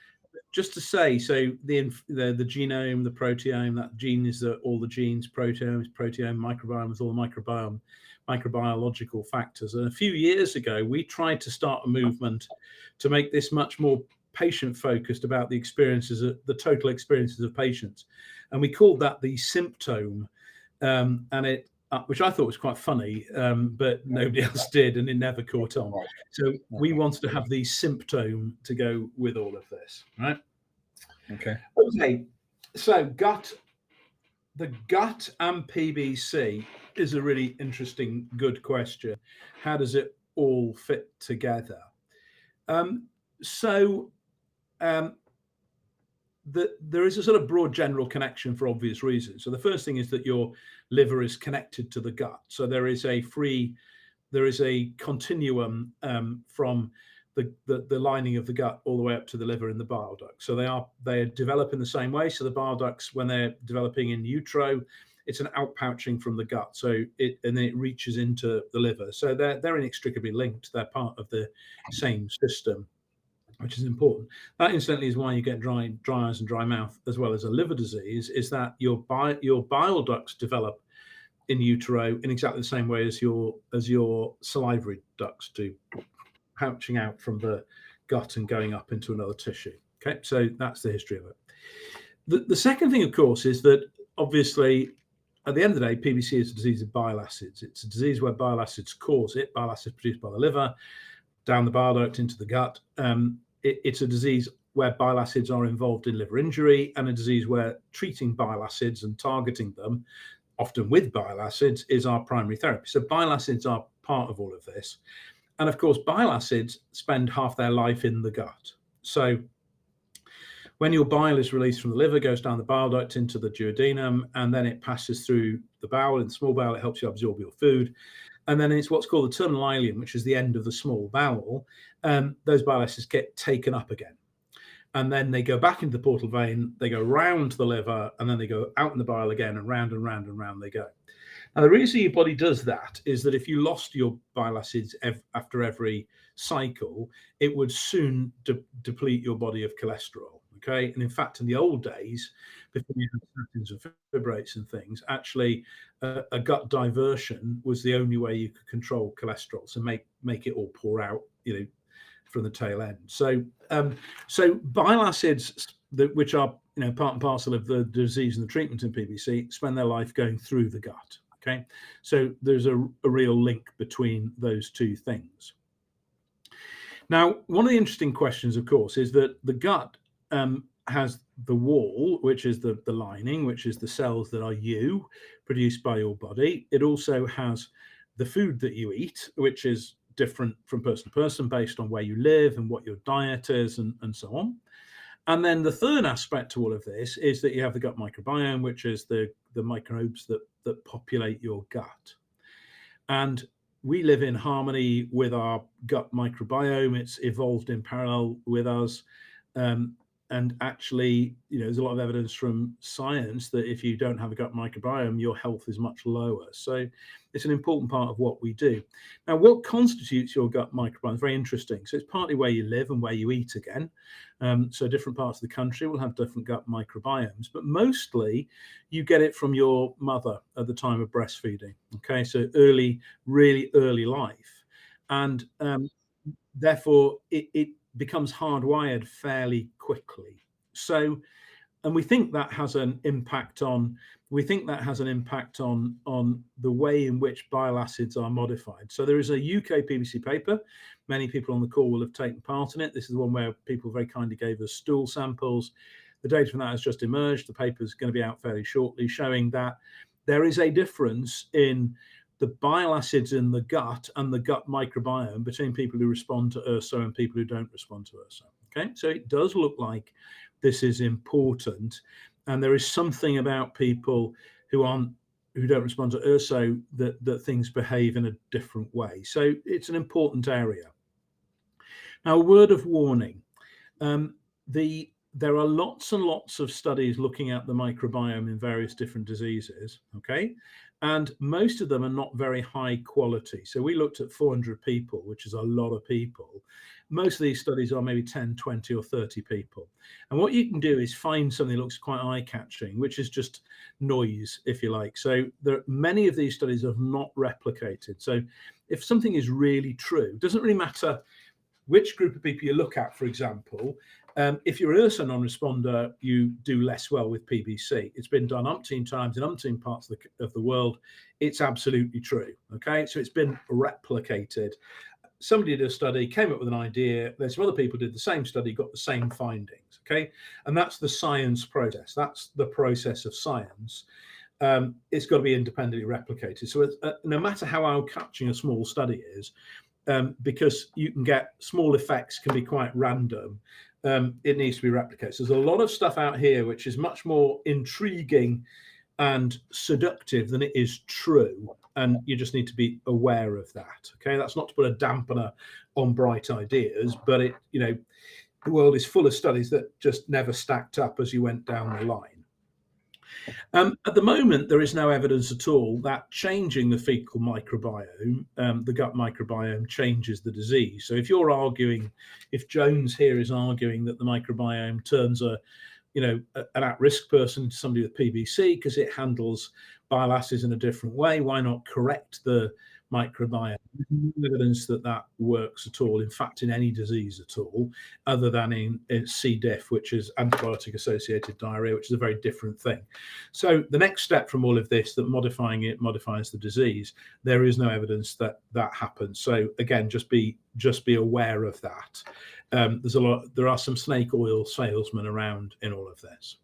Just to say, so the genome, the proteome, that gene is all the genes, proteome is proteome, microbiome is all the microbiological factors. And a few years ago, we tried to start a movement to make this much more patient focused about the total experiences of patients. And we called that the symptome. And it, which I thought was quite funny, but nobody else did, and it never caught on. So we wanted to have the symptome to go with all of this, right? Okay. So the gut and PBC is a really interesting, good question. How does it all fit together? There is a sort of broad general connection for obvious reasons. So the first thing is that your liver is connected to the gut. So there is a continuum from the lining of the gut all the way up to the liver and the bile duct. So they develop in the same way. So the bile ducts, when they're developing in utero, it's an outpouching from the gut. So then it reaches into the liver. So they're inextricably linked. They're part of the same system, which is important. That incidentally is why you get dry eyes and dry mouth as well as a liver disease, is that your bile ducts develop in utero in exactly the same way as your salivary ducts do, pouching out from the gut and going up into another tissue. Okay, so that's the history of it. The second thing, of course, is that obviously at the end of the day, PBC is a disease of bile acids. It's a disease where bile acids cause it. Bile acids produced by the liver, down the bile duct into the gut. It's a disease where bile acids are involved in liver injury, and a disease where treating bile acids and targeting them, often with bile acids, is our primary therapy. So bile acids are part of all of this. And of course, bile acids spend half their life in the gut. So when your bile is released from the liver, goes down the bile duct into the duodenum, and then it passes through the bowel. In the small bowel, it helps you absorb your food. And then it's what's called the terminal ileum, which is the end of the small bowel. Those bile acids get taken up again. And then they go back into the portal vein, they go round the liver, and then they go out in the bile again, and round and round and round they go. Now, the reason your body does that is that if you lost your bile acids after every cycle, it would soon deplete your body of cholesterol. Okay, and in fact, in the old days, before you had statins and fibrates and things, actually a gut diversion was the only way you could control cholesterol, so make it all pour out, from the tail end. So bile acids, which are part and parcel of the disease and the treatment in PBC, spend their life going through the gut. Okay, so there's a real link between those two things. Now, one of the interesting questions, of course, is that the gut has the wall, which is the lining, which is the cells that are produced by your body. It also has the food that you eat, which is different from person to person based on where you live and what your diet is and so on. And then the third aspect to all of this is that you have the gut microbiome, which is the microbes that populate your gut. And we live in harmony with our gut microbiome. It's evolved in parallel with us. And actually, there's a lot of evidence from science that if you don't have a gut microbiome, your health is much lower. So it's an important part of what we do. Now, what constitutes your gut microbiome is very interesting. So it's partly where you live and where you eat again. So different parts of the country will have different gut microbiomes, but mostly you get it from your mother at the time of breastfeeding. Okay, so really early life. And therefore, becomes hardwired fairly quickly. So, and we think that has an impact on the way in which bile acids are modified. So there is a UK PBC paper. Many people on the call will have taken part in it. This is the one where people very kindly gave us stool samples. The data from that has just emerged. The paper is going to be out fairly shortly, showing that there is a difference in the bile acids in the gut and the gut microbiome between people who respond to URSO and people who don't respond to URSO. Okay, so it does look like this is important, and there is something about people who don't respond to URSO that things behave in a different way. So it's an important area. Now, a word of warning. There are lots and lots of studies looking at the microbiome in various different diseases, okay? And most of them are not very high quality. So we looked at 400 people, which is a lot of people. Most of these studies are maybe 10, 20 or 30 people. And what you can do is find something that looks quite eye-catching, which is just noise, if you like. So many of these studies have not replicated. So if something is really true, it doesn't really matter which group of people you look at, for example. If you're an URSO non-responder, you do less well with PBC. It's been done umpteen times in umpteen parts of the world. It's absolutely true. Okay, so it's been replicated. Somebody did a study, came up with an idea. There's some other people did the same study, got the same findings. Okay, and that's the science process. That's the process of science. It's got to be independently replicated. So no matter how eye-catching a small study is, because you can get small effects can be quite random. It needs to be replicated. So there's a lot of stuff out here which is much more intriguing and seductive than it is true, and you just need to be aware of that. Okay, that's not to put a dampener on bright ideas, but the world is full of studies that just never stacked up as you went down the line. At the moment, there is no evidence at all that changing the fecal microbiome, the gut microbiome, changes the disease. So if Jones here is arguing that the microbiome turns an at-risk person into somebody with PBC because it handles bile acids in a different way, why not correct the microbiome? There's no evidence that works at all, in fact, in any disease at all, other than in C. diff, which is antibiotic-associated diarrhea, which is a very different thing. So the next step from all of this, that modifying it modifies the disease, there is no evidence that happens. So again, just be aware of that. There are some snake oil salesmen around in all of this.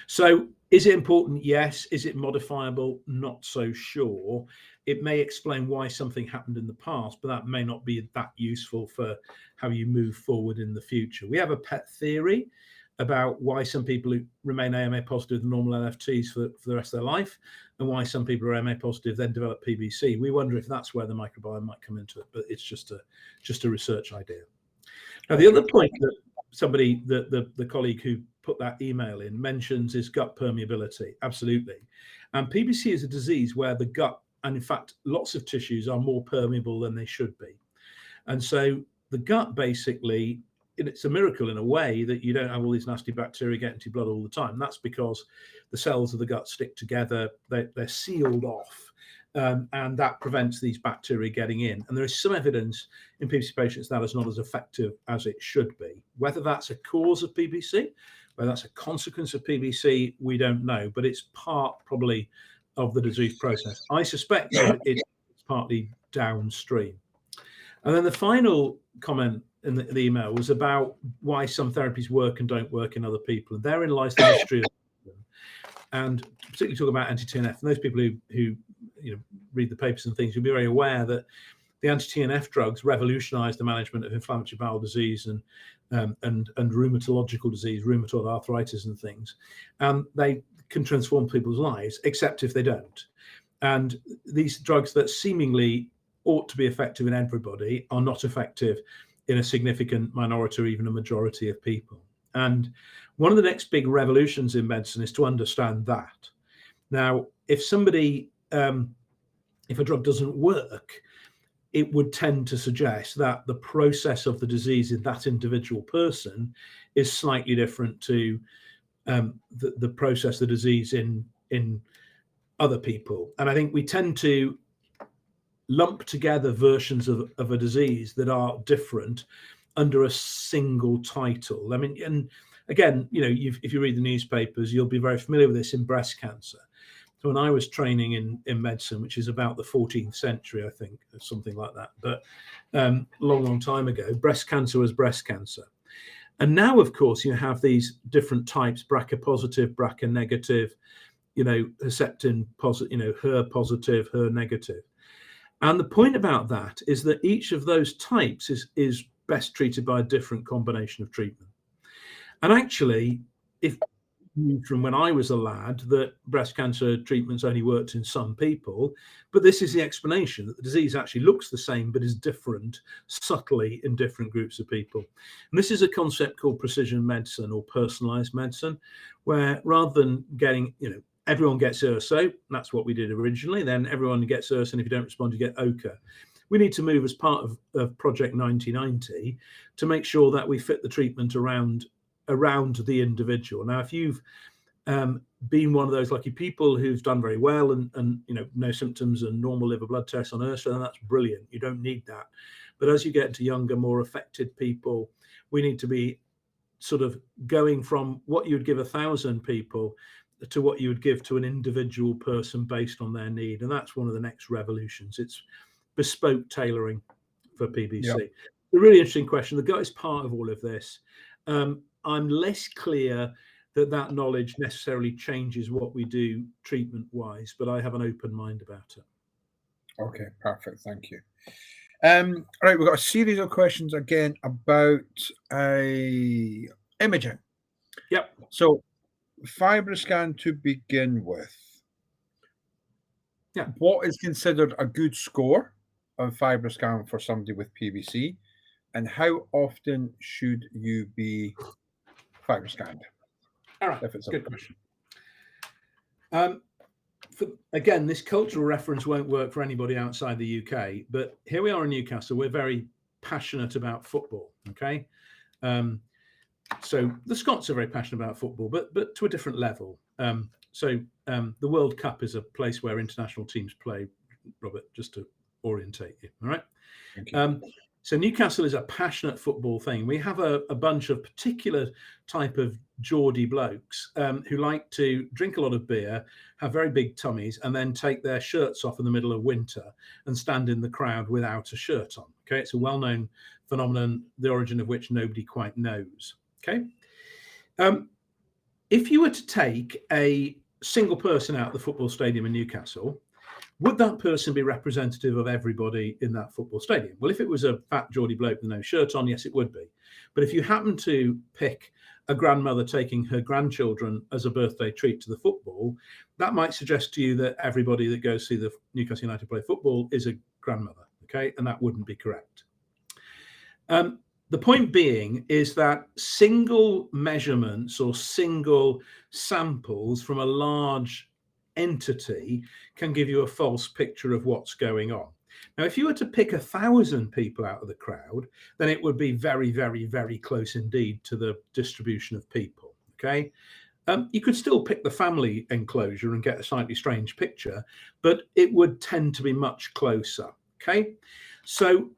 So is it important? Yes. Is it modifiable? Not so sure. It may explain why something happened in the past, but that may not be that useful for how you move forward in the future. We have a pet theory about why some people who remain AMA positive with normal LFTs for the rest of their life, and why some people are AMA positive then develop PBC. We wonder if that's where the microbiome might come into it, but it's just a research idea. Now, the other point that somebody, the colleague who put that email in, mentions is gut permeability. Absolutely. And PBC is a disease where the gut, and in fact, lots of tissues are more permeable than they should be. And so the gut basically, it's a miracle in a way that you don't have all these nasty bacteria get into your blood all the time. That's because the cells of the gut stick together, they're sealed off. And that prevents these bacteria getting in. And there is some evidence in PBC patients that is not as effective as it should be. Whether that's a cause of PBC, whether that's a consequence of PBC, we don't know, but it's part probably of the disease process. I suspect that it's partly downstream. And then the final comment in the email was about why some therapies work and don't work in other people. And therein lies the mystery of them. And particularly talk about anti-TNF. And those people who read the papers and things, you'll be very aware that the anti-TNF drugs revolutionized the management of inflammatory bowel disease and rheumatological disease, rheumatoid arthritis and things. And they can transform people's lives, except if they don't. And these drugs that seemingly ought to be effective in everybody are not effective in a significant minority or even a majority of people. And one of the next big revolutions in medicine is to understand that. Now, if a drug doesn't work, it would tend to suggest that the process of the disease in that individual person is slightly different to the process of the disease in other people. And I think we tend to lump together versions of a disease that are different under a single title. I mean, and again, you know, if you read the newspapers, you'll be very familiar with this in breast cancer. So when I was training in medicine, which is about the 14th century, I think, or something like that, but long time ago, breast cancer was breast cancer. And now, of course, you have these different types: BRCA positive, BRCA negative, you know, Herceptin positive, you know, HER positive, HER negative. And the point about that is that each of those types is best treated by a different combination of treatment. And actually, if from when I was a lad that breast cancer treatments only worked in some people, but this is the explanation, that the disease actually looks the same but is different subtly in different groups of people. And this is a concept called precision medicine or personalized medicine, where rather than getting, you know, everyone gets URSO, that's what we did originally, then everyone gets URSO, and if you don't respond, you get OCA. We need to move as part of Project 1990 to make sure that we fit the treatment around the individual. Now, if you've been one of those lucky people who've done very well and you know, no symptoms and normal liver blood tests on URSO, then that's brilliant. You don't need that. But as you get to younger, more affected people, we need to be sort of going from what you'd give 1,000 people to what you would give to an individual person based on their need. And that's one of the next revolutions. It's bespoke tailoring for PBC. Yep. A really interesting question. The gut is part of all of this. I'm less clear that knowledge necessarily changes what we do treatment-wise, but I have an open mind about it. Okay, perfect. Thank you. All right, we've got a series of questions again about imaging. Yep. So, FibroScan to begin with. Yeah. What is considered a good score on FibroScan for somebody with PBC, and how often should you be FibroScanned? All right, if it's a good question. Again, this cultural reference won't work for anybody outside the UK, but here we are in Newcastle. We're very passionate about football. Okay, so the Scots are very passionate about football, but to a different level. The World Cup is a place where international teams play, Robert, just to orientate you. All right. Thank you. So Newcastle is a passionate football thing. We have a bunch of particular type of Geordie blokes who like to drink a lot of beer, have very big tummies, and then take their shirts off in the middle of winter and stand in the crowd without a shirt on. Okay, it's a well-known phenomenon, the origin of which nobody quite knows. Okay, if you were to take a single person out of the football stadium in Newcastle, would that person be representative of everybody in that football stadium? Well, if it was a fat Geordie bloke with no shirt on, yes, it would be. But if you happen to pick a grandmother taking her grandchildren as a birthday treat to the football, that might suggest to you that everybody that goes to see the Newcastle United play football is a grandmother, okay? And that wouldn't be correct. The point being is that single measurements or single samples from a large entity can give you a false picture of what's going on. Now, if you were to pick 1,000 people out of the crowd, then it would be very, very, very close indeed to the distribution of people. Okay, you could still pick the family enclosure and get a slightly strange picture, but it would tend to be much closer. Okay, so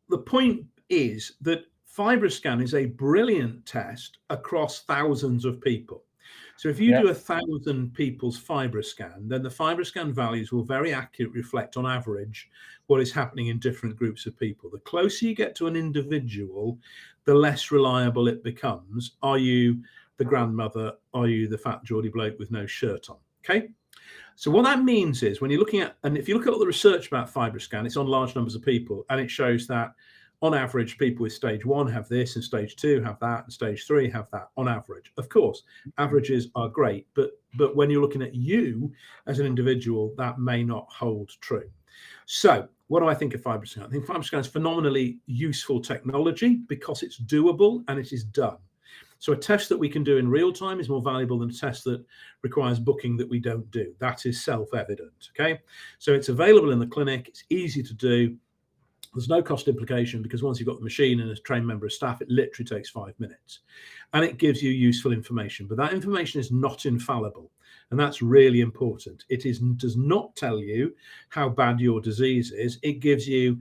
the point is that FibroScan is a brilliant test across thousands of people. So if you do 1,000 people's FibroScan, then the FibroScan values will very accurately reflect on average what is happening in different groups of people. The closer you get to an individual, the less reliable it becomes. Are you the grandmother? Are you the fat Geordie bloke with no shirt on? Okay. So what that means is when you're looking at, and if you look at all the research about FibroScan, it's on large numbers of people, and it shows that on average, people with stage 1 have this, and stage 2 have that, and stage 3 have that on average. Of course, averages are great, but when you're looking at you as an individual, that may not hold true. So what do I think of FibroScan? I think FibroScan is phenomenally useful technology because it's doable and it is done. So a test that we can do in real time is more valuable than a test that requires booking that we don't do. That is self-evident, okay? So it's available in the clinic, it's easy to do. There's no cost implication because once you've got the machine and a trained member of staff, it literally takes 5 minutes. And it gives you useful information. But that information is not infallible. And that's really important. It does not tell you how bad your disease is. It gives you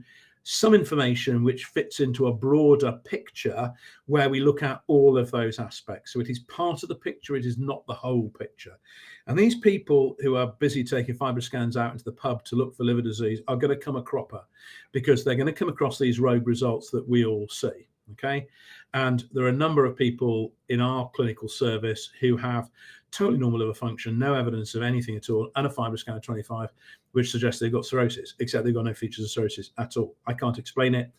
some information which fits into a broader picture where we look at all of those aspects. So it is part of the picture, it is not the whole picture. And these people who are busy taking FibroScans out into the pub to look for liver disease are going to come a cropper, because they're going to come across these rogue results that we all see. Okay. And there are a number of people in our clinical service who have totally normal liver function, no evidence of anything at all, and a FibroScan of 25, which suggests they've got cirrhosis, except they've got no features of cirrhosis at all. I can't explain it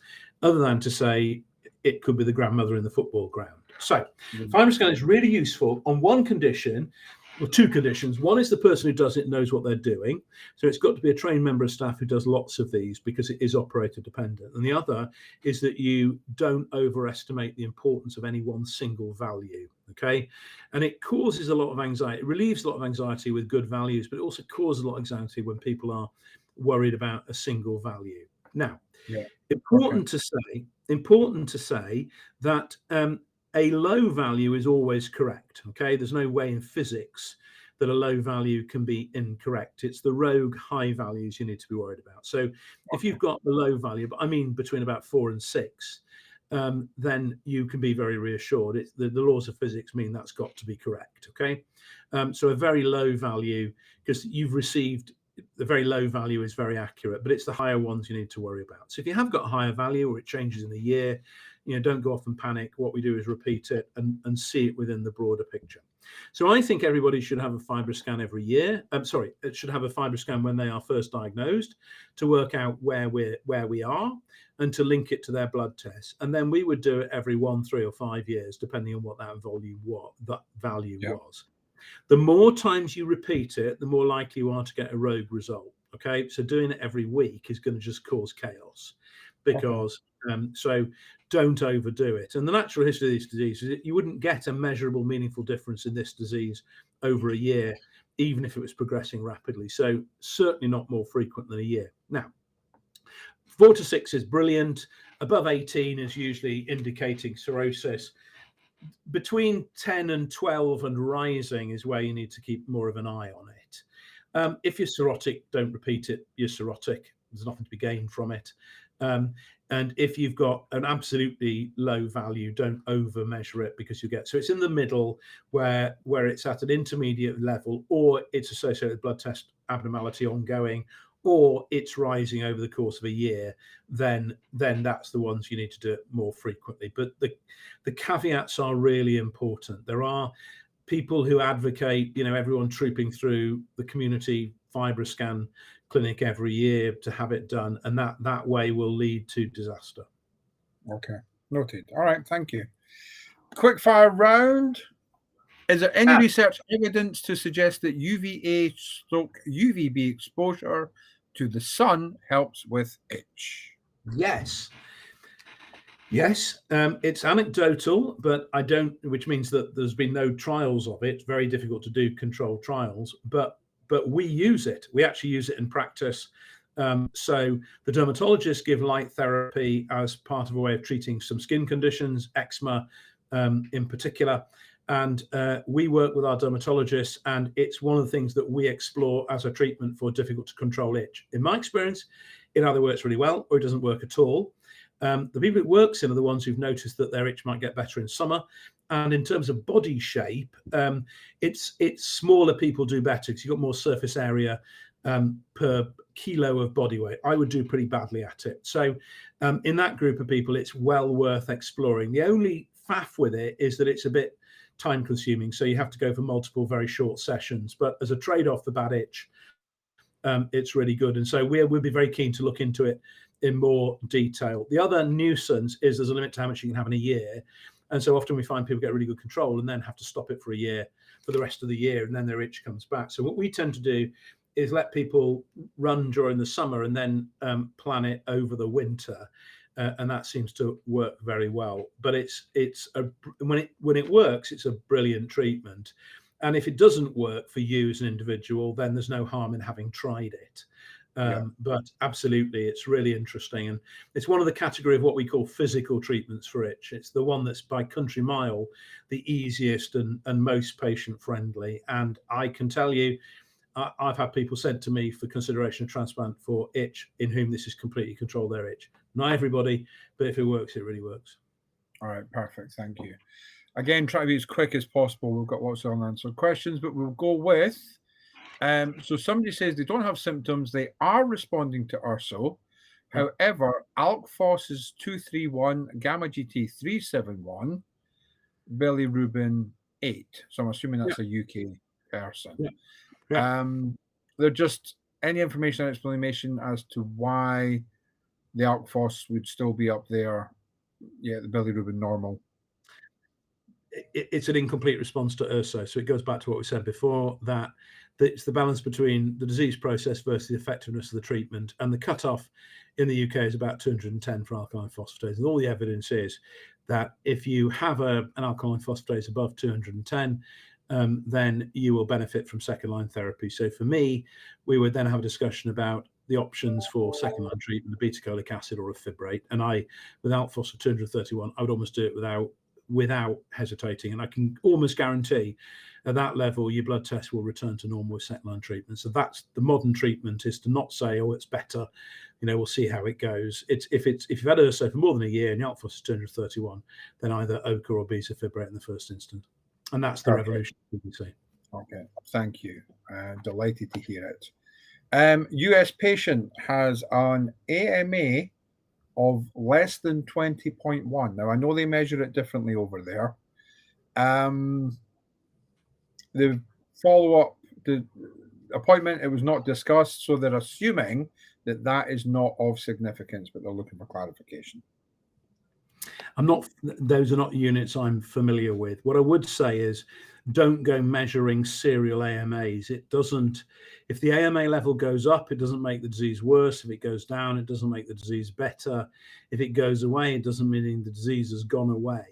other than to say it could be the grandmother in the football ground. So FibroScan is really useful on one condition, or two conditions. One is the person who does it knows what they're doing. So it's got to be a trained member of staff who does lots of these, because it is operator dependent. And the other is that you don't overestimate the importance of any one single value. Okay. And it causes a lot of anxiety. It relieves a lot of anxiety with good values, but it also causes a lot of anxiety when people are worried about a single value. Now, important to say that a low value is always correct. Okay, there's no way in physics that a low value can be incorrect. It's the rogue high values you need to be worried about. So if you've got a low value, but I mean between about 4 and 6, then you can be very reassured. The laws of physics mean that's got to be correct. Okay, so a very low value, because you've received the very low value, is very accurate, but it's the higher ones you need to worry about. So if you have got a higher value or it changes in a year, don't go off and panic. What we do is repeat it and see it within the broader picture. So I think everybody should have a FibroScan every year. It should have a FibroScan when they are first diagnosed, to work out where we are and to link it to their blood tests. And then we would do it every 1, 3, or 5 years, depending on what that value was. The more times you repeat it, the more likely you are to get a rogue result. Okay, so doing it every week is going to just cause chaos, because so don't overdo it. And the natural history of this disease is that you wouldn't get a measurable, meaningful difference in this disease over a year, even if it was progressing rapidly. So certainly not more frequent than a year. Now, 4 to 6 is brilliant. Above 18 is usually indicating cirrhosis. Between 10 and 12 and rising is where you need to keep more of an eye on it. If you're cirrhotic, don't repeat it. You're cirrhotic. There's nothing to be gained from it. And if you've got an absolutely low value, don't over measure it, because you get, so it's in the middle where it's at an intermediate level, or it's associated with blood test abnormality ongoing, or it's rising over the course of a year, then that's the ones you need to do it more frequently. But the caveats are really important. There are people who advocate, everyone trooping through the community FibroScan clinic every year to have it done, and that way will lead to disaster. Okay, noted. All right, thank you. Quick fire round. Is there any research evidence to suggest that UVA/UVB exposure to the sun helps with itch? Yes. It's anecdotal, but which means that there's been no trials of it. Very difficult to do controlled trials, but we use it. We actually use it in practice. So the dermatologists give light therapy as part of a way of treating some skin conditions, eczema in particular. And we work with our dermatologists, and it's one of the things that we explore as a treatment for difficult to control itch. In my experience, it either works really well or it doesn't work at all. The people it works in are the ones who've noticed that their itch might get better in summer. And in terms of body shape, it's smaller people do better, because you've got more surface area per kilo of body weight. I would do pretty badly at it. So in that group of people, it's well worth exploring. The only faff with it is that it's a bit time consuming. So you have to go for multiple very short sessions. But as a trade-off for bad itch, it's really good. And so we'll be very keen to look into it in more detail. The other nuisance is there's a limit to how much you can have in a year. And so often we find people get really good control and then have to stop it for a year, for the rest of the year, and then their itch comes back. So what we tend to do is let people run during the summer and then plan it over the winter. And that seems to work very well. But when it works, it's a brilliant treatment. And if it doesn't work for you as an individual, then there's no harm in having tried it. But absolutely, it's really interesting. And it's one of the category of what we call physical treatments for itch. It's the one that's by country mile the easiest and most patient friendly. And I can tell you, I've had people sent to me for consideration of transplant for itch in whom this has completely controlled their itch. Not everybody, but if it works, it really works. All right, perfect. Thank you. Again, try to be as quick as possible. We've got lots of unanswered questions, but we'll go with. So somebody says they don't have symptoms. They are responding to URSO. However, ALK Phos is 231, gamma GT 371, bilirubin 8. So I'm assuming that's a UK person. They're just any information or explanation as to why the ALK Phos would still be up there. Yeah, the bilirubin normal. It's an incomplete response to URSO. So it goes back to what we said before, that it's the balance between the disease process versus the effectiveness of the treatment. And the cutoff in the UK is about 210 for alkaline phosphatase. And all the evidence is that if you have an alkaline phosphatase above 210, then you will benefit from second-line therapy. So for me, we would then have a discussion about the options for second-line treatment, the beta-cholic acid or a fibrate. And with ALK Phos of 231, I would almost do it without hesitating. And I can almost guarantee at that level, your blood test will return to normal with second-line treatment. So that's the modern treatment, is to not say, oh, it's better. We'll see how it goes. If you've had URSO for more than a year and your ALK Phos is 231, then either OCA or bezafibrate in the first instance. And that's the revolution of PBC. Okay, thank you. Delighted to hear it. US patient has an AMA of less than 20.1. Now, I know they measure it differently over there. The follow-up, the appointment, it was not discussed, so they're assuming that is not of significance, but they're looking for clarification. Those are not units I'm familiar with. What I would say is, don't go measuring serial AMAs. If the AMA level goes up, it doesn't make the disease worse. If it goes down, it doesn't make the disease better. If it goes away, it doesn't mean the disease has gone away.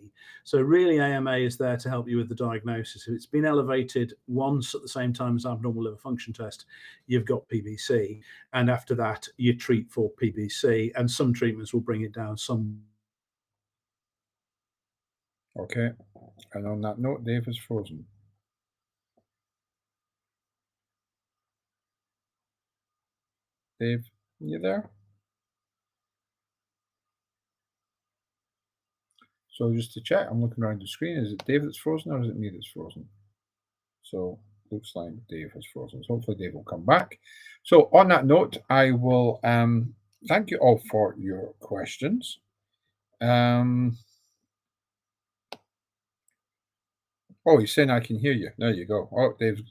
So really, AMA is there to help you with the diagnosis. If it's been elevated once at the same time as abnormal liver function test, you've got PBC. And after that, you treat for PBC. And some treatments will bring it down, some. Okay. And on that note, Dave is frozen. Dave, you there? So just to check, I'm looking around the screen. Is it Dave that's frozen or is it me that's frozen? So looks like Dave is frozen. So hopefully Dave will come back. So on that note, I will thank you all for your questions. Oh, he's saying I can hear you. There you go. Oh, Dave's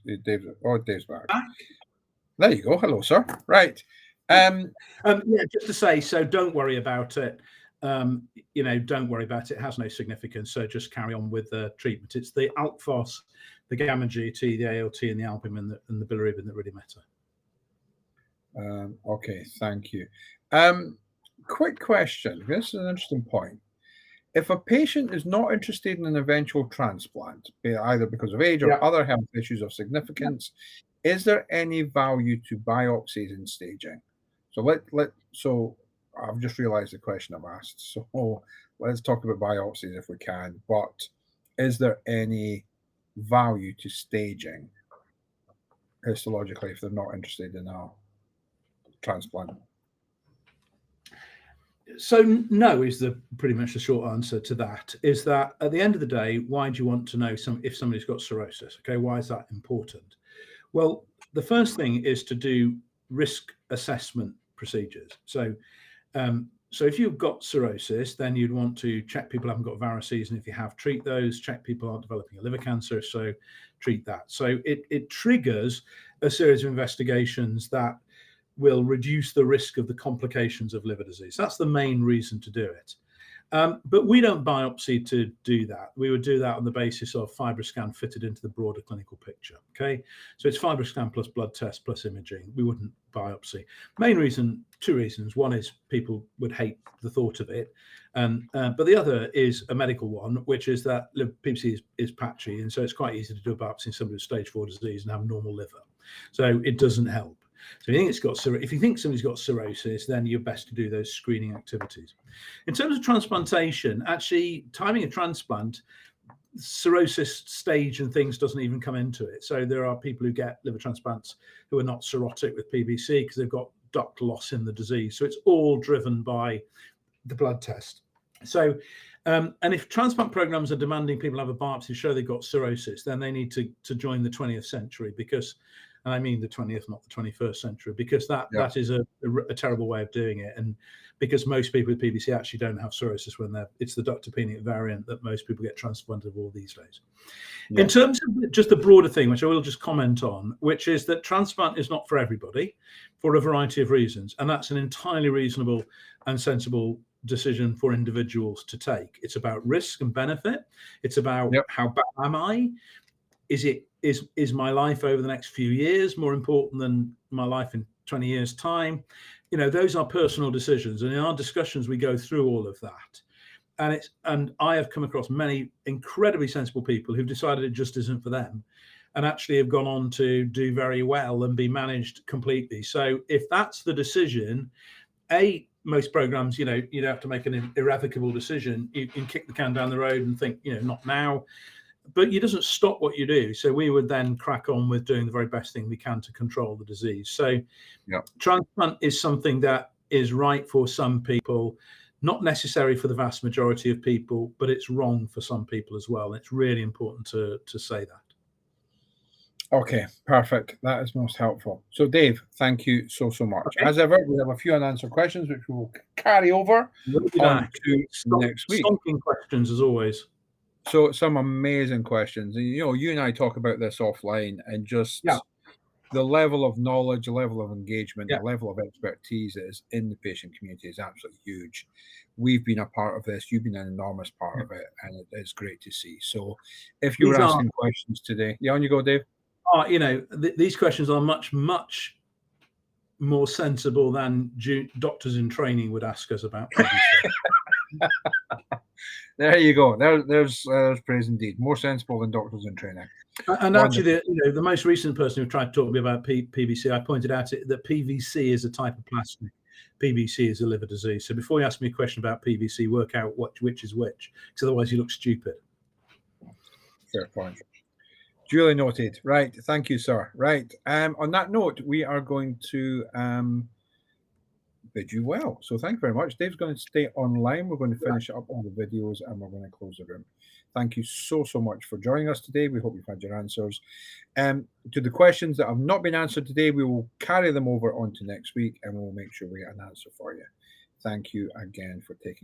back. There you go. Hello, sir. Right. Just to say, so don't worry about it. Don't worry about it. It has no significance. So just carry on with the treatment. It's the ALK Phos, the gamma GT, the ALT, and the albumin and the bilirubin that really matter. Okay, thank you. Quick question. This is an interesting point. If a patient is not interested in an eventual transplant, either because of age or other health issues of significance, is there any value to biopsies in staging? So I've just realized the question I've asked. So let's talk about biopsies if we can. But is there any value to staging histologically if they're not interested in a transplant? So no is pretty much the short answer to that. Is that at the end of the day, why do you want to know if somebody's got cirrhosis? Okay, why is that important? Well, the first thing is to do risk assessment procedures. So if you've got cirrhosis, then you'd want to check people haven't got varices, and if you have, treat those. Check people aren't developing a liver cancer, so treat that. So it triggers a series of investigations that will reduce the risk of the complications of liver disease. That's the main reason to do it. But we don't biopsy to do that. We would do that on the basis of FibroScan fitted into the broader clinical picture. Okay, so it's FibroScan plus blood test plus imaging. We wouldn't biopsy. Main reason, two reasons. One is people would hate the thought of it, but the other is a medical one, which is that PBC is patchy, and so it's quite easy to do a biopsy in somebody with stage 4 disease and have a normal liver. So it doesn't help. So if you think somebody's got cirrhosis, then you're best to do those screening activities. In terms of transplantation, actually timing a transplant, cirrhosis stage and things doesn't even come into it. So there are people who get liver transplants who are not cirrhotic with PBC because they've got duct loss in the disease. So it's all driven by the blood test. So, and if transplant programs are demanding people have a biopsy to show they've got cirrhosis, then they need to join the 20th century, because, and I mean the 20th, not the 21st century, because that is a terrible way of doing it. And because most people with PBC actually don't have cirrhosis when it's the ductopenic variant that most people get transplanted of all these days. In terms of just the broader thing, which I will just comment on, which is that transplant is not for everybody for a variety of reasons. And that's an entirely reasonable and sensible decision for individuals to take. It's about risk and benefit. It's about how bad am I? Is my life over the next few years more important than my life in 20 years' time? You know, those are personal decisions. And in our discussions, we go through all of that. And I have come across many incredibly sensible people who've decided it just isn't for them, and actually have gone on to do very well and be managed completely. So if that's the decision, most programs, you know, you'd have to make an irrevocable decision. You can kick the can down the road and think, you know, not now, but it doesn't stop what you do. So we would then crack on with doing the very best thing we can to control the disease. So transplant is something that is right for some people, not necessary for the vast majority of people, but it's wrong for some people as well. It's really important to say that. Okay, perfect. That is most helpful. So, Dave, thank you so much. Okay. As ever, we have a few unanswered questions, which we will carry over on to next week. Stonking questions, as always. So, some amazing questions. And, you know, you and I talk about this offline, and just the level of knowledge, the level of engagement, the level of expertise is in the patient community is absolutely huge. We've been a part of this. You've been an enormous part of it, and it is great to see. So, if you were asking questions today, on you go, Dave. You know, these questions are much more sensible than doctors in training would ask us about. There you go. There's praise indeed. More sensible than doctors in training. And actually, the most recent person who tried to talk to me about PBC, I pointed out that PVC is a type of plastic. PBC is a liver disease. So before you ask me a question about PVC, work out which is which, because otherwise you look stupid. Fair point. Duly noted. Right. Thank you, sir. Right. On that note, we are going to bid you well. So thank you very much. Dave's going to stay online. We're going to finish up all the videos and we're going to close the room. Thank you so much for joining us today. We hope you've had your answers. To the questions that have not been answered today, we will carry them over onto next week and we'll make sure we get an answer for you. Thank you again for taking